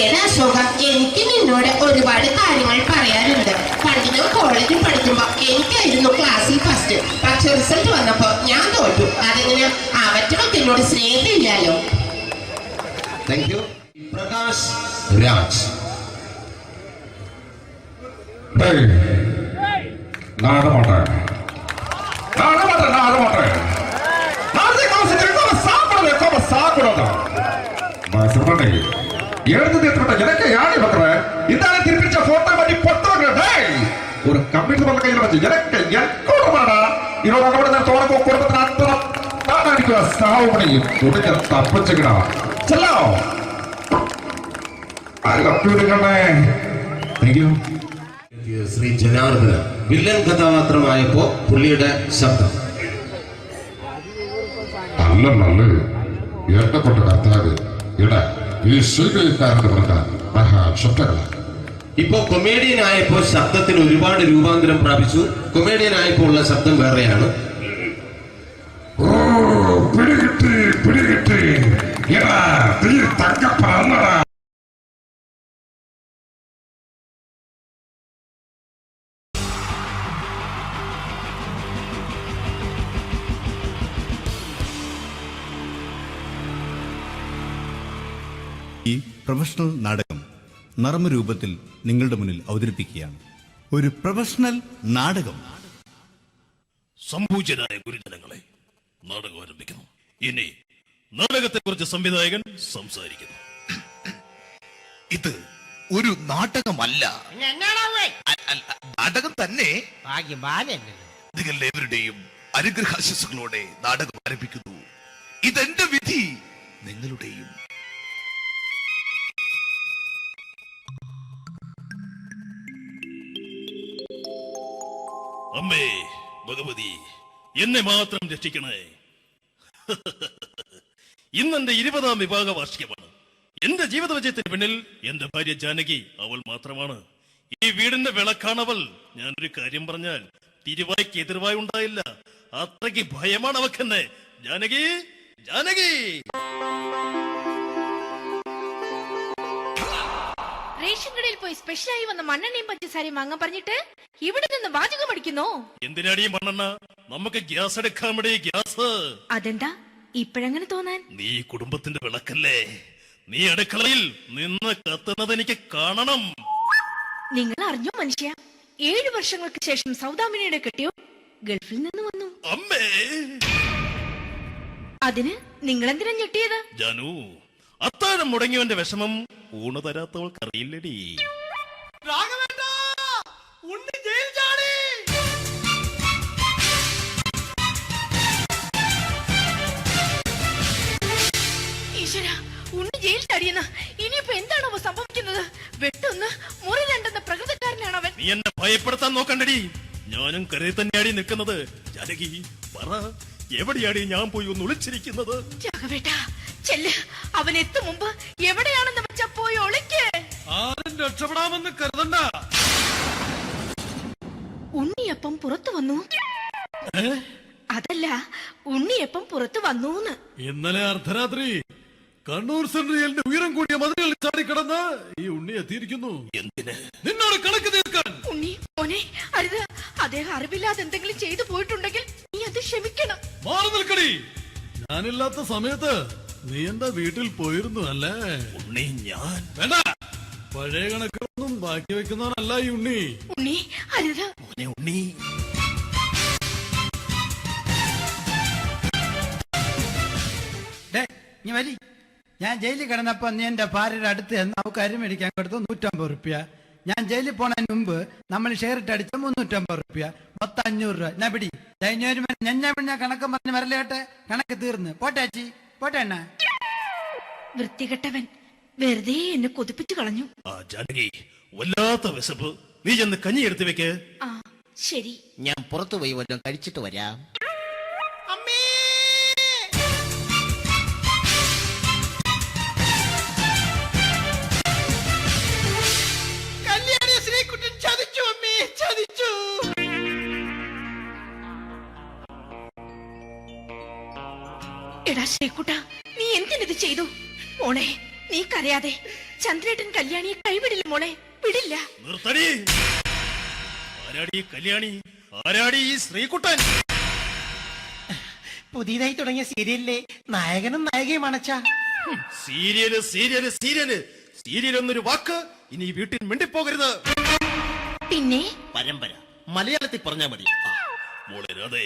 [SPEAKER 4] ഏതാ സുഖം, എനിക്ക് നിന്നോട് ഒരുപാട് കാര്യങ്ങൾ പറയാനുണ്ട്. പണ്ട് ഞാൻ കോളേജിൽ പഠിക്കുമ്പോ എനിക്കായിരുന്നു ക്ലാസ്സിൽ ഫസ്റ്റ്. പക്ഷെ റിസൾട്ട് വന്നപ്പോ ഞാൻ തോറ്റു. അതെങ്ങനെ അവറ്റൊക്കെ എന്നോട് സ്നേഹമില്ലല്ലോ.
[SPEAKER 19] Thank you. പ്രകാശ് രാജ്.
[SPEAKER 12] எனக்கு யானை பண்ற இந்த திருப்பிச்ச போட்டோ பண்ணி பொட்டோங்க ஒரு கம்ப்யூட்டர் பண்ண கையில வச்சு எனக்கு என்கூடமாடா இதோட கூட நான் தோணக்கோ குடும்பத்தை அத்தனை நான் அடிக்கிற சாவு பண்ணி துடிக்க தப்பிச்சுக்கடா செல்லோ அது കമ്പ്യൂട്ടറുകളെ. Thank you.
[SPEAKER 19] Shri Janardhana villain കഥാപാത്രമായപ്പോ പുള്ളിയുടെ ശബ്ദം
[SPEAKER 12] നല്ല നല്ല ഏട്ടപ്പെട്ട കർത്താവ് ഇട ഈ സ്വീകരിക്കാരുടെ പറഞ്ഞാൽ മഹാശബ്ദങ്ങളാണ്.
[SPEAKER 19] ഇപ്പോ കൊമേഡിയൻ ആയപ്പോ ശബ്ദത്തിന് ഒരുപാട് രൂപാന്തരം പ്രാപിച്ചു. കൊമേഡിയൻ ആയപ്പോ ഉള്ള ശബ്ദം വേറെയാണ്.
[SPEAKER 12] ഓ പിടികിട്ടി പിടികിട്ടി തങ്കപ്പറന്നടാ.
[SPEAKER 9] ഈ പ്രൊഫഷണൽ നാടകം നർമ്മരൂപത്തിൽ നിങ്ങളുടെ മുന്നിൽ അവതരിപ്പിക്കുകയാണ്. ഒരു പ്രൊഫഷണൽ നാടകം.
[SPEAKER 5] സംപൂജ്യരായ ഗുരുജനങ്ങളെ, നാടകം ആരംഭിക്കുന്നു. ഇനി നാടകത്തെക്കുറിച്ച് സംവിധായകൻ സംസാരിക്കുന്നു.
[SPEAKER 1] ഇത് ഒരു നാടകമല്ല, നാടകം തന്നെ. നിങ്ങളെവരുടെയും അനുഗ്രഹാശിസുകളോടെ നാടകം ആരംഭിക്കുന്നു. ഇതെന്റെ വിധി, നിങ്ങളുടെയും.
[SPEAKER 5] അമ്മേ ഭഗവതി, എന്നെ മാത്രം രക്ഷിക്കണേ. ഇന്നെന്റെ 20ാം വിവാഹ വാർഷികമാണ്. എന്റെ ജീവിത വിജയത്തിന് പിന്നിൽ എന്റെ ഭാര്യ ജാനകി, അവൾ മാത്രമാണ്. ഈ വീടിന്റെ വിളക്കാണവൾ. ഞാനൊരു കാര്യം പറഞ്ഞാൽ തിരുവായ്ക്ക് എതിർവായി ഉണ്ടായില്ല. അത്രയ്ക്ക് ഭയമാണ് അവക്കെന്നെ. ജാനകി, ജാനകി.
[SPEAKER 11] റേഷൻ കടയിൽ പോയി സ്പെഷ്യലായി വന്ന മണ്ണെണ്ണയും പഞ്ചസാരയും വാങ്ങാൻ പറഞ്ഞിട്ട് ഇവിടെ നിന്ന് വാചകം അടിക്കുന്നോ?
[SPEAKER 5] എന്തിനാടി മണ്ണെണ്ണ? നമുക്ക് ഗ്യാസ് എടുക്കാൻ വേണ്ടി ഗ്യാസ്.
[SPEAKER 11] അതെന്താ ഇപ്പഴങ്ങനെ തോന്നാൻ?
[SPEAKER 5] നീ കുടുംബത്തിന്റെ വിളക്കല്ലേ. നീ അടുക്കളയിൽ നിന്ന് കത്തുന്നത് എനിക്ക് കാണണം.
[SPEAKER 11] നിങ്ങൾ അറിഞ്ഞോ മനുഷ്യ, 7 വർഷങ്ങൾക്ക് ശേഷം സൗദാമിനിയുടെ കെട്ടിയോ ഗൾഫിൽ നിന്ന് വന്നു.
[SPEAKER 5] അമ്മേ,
[SPEAKER 11] അതിന് നിങ്ങൾ എന്തിനാ ഞെട്ടിയത്?
[SPEAKER 5] ജാനു, അത്താഴം മുടങ്ങിയവന്റെ വിഷമം ഊണ് തരാത്തവൾക്ക് അറിയില്ലടി.
[SPEAKER 11] ഈശ്വര, ഉണ്ണി ജയിൽ ചാടിയെന്ന്. ഇനിയിപ്പോ എന്താണോ സംഭവിക്കുന്നത്? വെട്ടൊന്ന് മുറി രണ്ടെന്ന പ്രകൃതക്കാരനാണ് അവൻ.
[SPEAKER 5] നീ എന്നെ ഭയപ്പെടുത്താൻ നോക്കണ്ടടി. ഞാനും കരയിൽ തന്നെയാടി നിൽക്കുന്നത്. ജാനകി പറ, എവിടെയാടി ഞാൻ പോയി ഒന്ന് ഒളിച്ചിരിക്കുന്നത്?
[SPEAKER 11] രാഘവേട്ടാ ചെല്ല്, അവൻ എത്തും മുമ്പ് എവിടെയാണെന്ന് വെച്ച
[SPEAKER 6] പോയി ഒളിക്ക്.
[SPEAKER 5] ആരും രക്ഷപ്പെടാമെന്ന് കരുതണ്ട.
[SPEAKER 6] ഉണ്ണിയപ്പം പുറത്തു വന്നു. അതല്ല, ഉണ്ണിയപ്പം പുറത്തു വന്നൂന്ന്.
[SPEAKER 5] ഇന്നലെ അർദ്ധരാത്രി കണ്ണൂർ സെൻട്രലിന്റെ ഉയരം കൂടിയ മതിലുകളിൽ ചാടിക്കിടന്ന് ഈ ഉണ്ണി എത്തിയിരിക്കുന്നു. എന്തിന്? നിന്നോട് കണക്ക് തീർക്കാൻ.
[SPEAKER 6] ഉണ്ണി മോനെ, അരുത്. അദ്ദേഹം അറിവില്ലാതെ എന്തെങ്കിലും ചെയ്തു പോയിട്ടുണ്ടെങ്കിൽ നീ അത് ക്ഷമിക്കണം.
[SPEAKER 5] മാറി നിൽക്കടി. ഞാനില്ലാത്ത സമയത്ത് നീ എന്താ വീട്ടിൽ പോയിരുന്നു അല്ലേ? ഉണ്ണി ഞാൻ വേണ്ട. പഴയ കണക്കൊന്നും ബാക്കി വെക്കുന്നവനല്ല ഈ ഉണ്ണി.
[SPEAKER 6] ഉണ്ണി അരുത്.
[SPEAKER 5] ഉണ്ണി
[SPEAKER 2] നീ വരി. ഞാൻ ജയിലിൽ കിടന്നപ്പോ നീ എന്റെ ഭാര്യയുടെ അടുത്ത് നമുക്ക് അരി മേടിക്കാൻ കൊടുത്തു 150 റുപ്യ. ഞാൻ ജയിലിൽ പോണതിന് മുമ്പ് നമ്മൾ ഷെയർ ഇട്ട് അടിച്ച 350 റുപ്യ, മൊത്തം 500 രൂപ. ഞാൻ പിടി ഞാൻ കണക്ക് പറഞ്ഞ് വരലേട്ടെ. കണക്ക് തീർന്ന് പോട്ടെ അച്ചി, പോട്ടെ അണ്ണ.
[SPEAKER 6] വൃത്തികെട്ടവൻ വെറുതെ എന്നെ കൊതിപ്പിച്ചു കളഞ്ഞു.
[SPEAKER 5] ജാനകി, വല്ലാത്ത വിശപ്പ്. നീ ചെന്ന് കഞ്ഞി എടുത്തു വെക്ക്.
[SPEAKER 6] ആ ശരി.
[SPEAKER 2] ഞാൻ പുറത്തു പോയി വല്ലതും കഴിച്ചിട്ട് വരാം.
[SPEAKER 6] എടാ ശ്രീകുട്ട, നീ എന്തിനിത് ചെയ്തു? മോളെ, നീ കരയാതെ. ചന്ദ്രേട്ടൻ കല്യാണിയെ കൈവിടില്ല മോളെ, വിടില്ല.
[SPEAKER 5] നിർത്തടി. ആരാടി കല്യാണി? ആരാടി ഈ ശ്രീകുട്ടൻ?
[SPEAKER 2] പുതിയതായി തുടങ്ങിയ സീരിയലിലെ നായകനും നായികയും അണച്ചാ.
[SPEAKER 5] സീരിയല് സീരിയല് സീരിയല് സീരിയൽ എന്നൊരു വാക്ക് ഇനി ഈ വീട്ടിൽ മിണ്ടിപ്പോകരുത്.
[SPEAKER 6] പിന്നെ
[SPEAKER 7] പരമ്പര മലയാളത്തിൽ പറഞ്ഞാ മതി.
[SPEAKER 5] മോളെ രാധേ,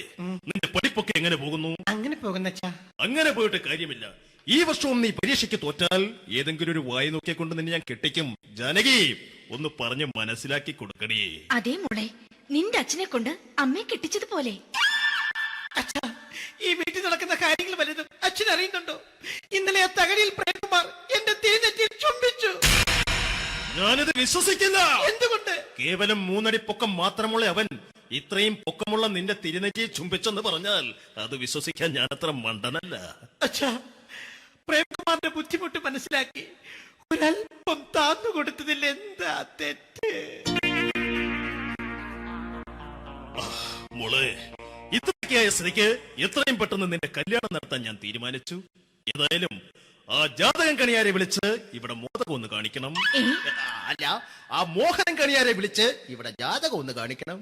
[SPEAKER 5] നിന്റെ പഠിപ്പൊക്കെ എങ്ങനെ പോകുന്നു?
[SPEAKER 2] അങ്ങനെ പോകുന്ന
[SPEAKER 5] അങ്ങനെ പോയിട്ട് കാര്യമില്ല. ഈ വർഷവും നീ പരീക്ഷയ്ക്ക് തോറ്റാൽ ഏതെങ്കിലും ഒരു വായി നോക്കിയെ കൊണ്ട് നിന്നെ ഞാൻ കെട്ടിക്കും. ജാനകി, ഒന്ന് പറഞ്ഞ് മനസ്സിലാക്കി കൊടുക്കണേ.
[SPEAKER 6] അതേ മോളെ, നിന്റെ അച്ഛനെ കൊണ്ട് അമ്മയെ കെട്ടിച്ചതുപോലെ.
[SPEAKER 2] ഈ വീട്ടിൽ നടക്കുന്ന കാര്യങ്ങൾ വലുതും അച്ഛൻ അറിയുന്നുണ്ടോ? ഇന്നലെ ആ തകഴിയിൽ പ്രേംകുമാർ എന്റെ തിരുനെറ്റിയിൽ ചുംബിച്ചു.
[SPEAKER 5] ഞാനിത് വിശ്വസിക്കില്ല.
[SPEAKER 2] എന്തുകൊണ്ട്?
[SPEAKER 5] കേവലം 3 അടി പൊക്കം മാത്രമുള്ള അവൻ ഇത്രയും പൊക്കമുള്ള നിന്റെ തിരുനെറ്റിയെ ചുംബിച്ചെന്ന് പറഞ്ഞാൽ അത് വിശ്വസിക്കാൻ ഞാൻ അത്ര മണ്ടനല്ല.
[SPEAKER 2] അച്ഛാ, പ്രേംകുമാറിന്റെ ബുദ്ധിമുട്ട് മനസ്സിലാക്കി ഒരല്പം താന്നു കൊടുത്തതിൽ എന്താ തെറ്റ്?
[SPEAKER 5] മോളെ, ഇത്രയ്ക്കായ സ്ഥിതിക്ക് എത്രയും പെട്ടെന്ന് നിന്റെ കല്യാണം നടത്താൻ ഞാൻ തീരുമാനിച്ചു. ഏതായാലും ആ ജാതകം കണിയാരെ വിളിച്ച് ഇവിടെ മോദകം ഒന്ന് കാണിക്കണം.
[SPEAKER 7] അല്ല, ആ മോഹനം കണിയാരെ വിളിച്ച് ഇവിടെ ജാതകം ഒന്ന് കാണിക്കണം.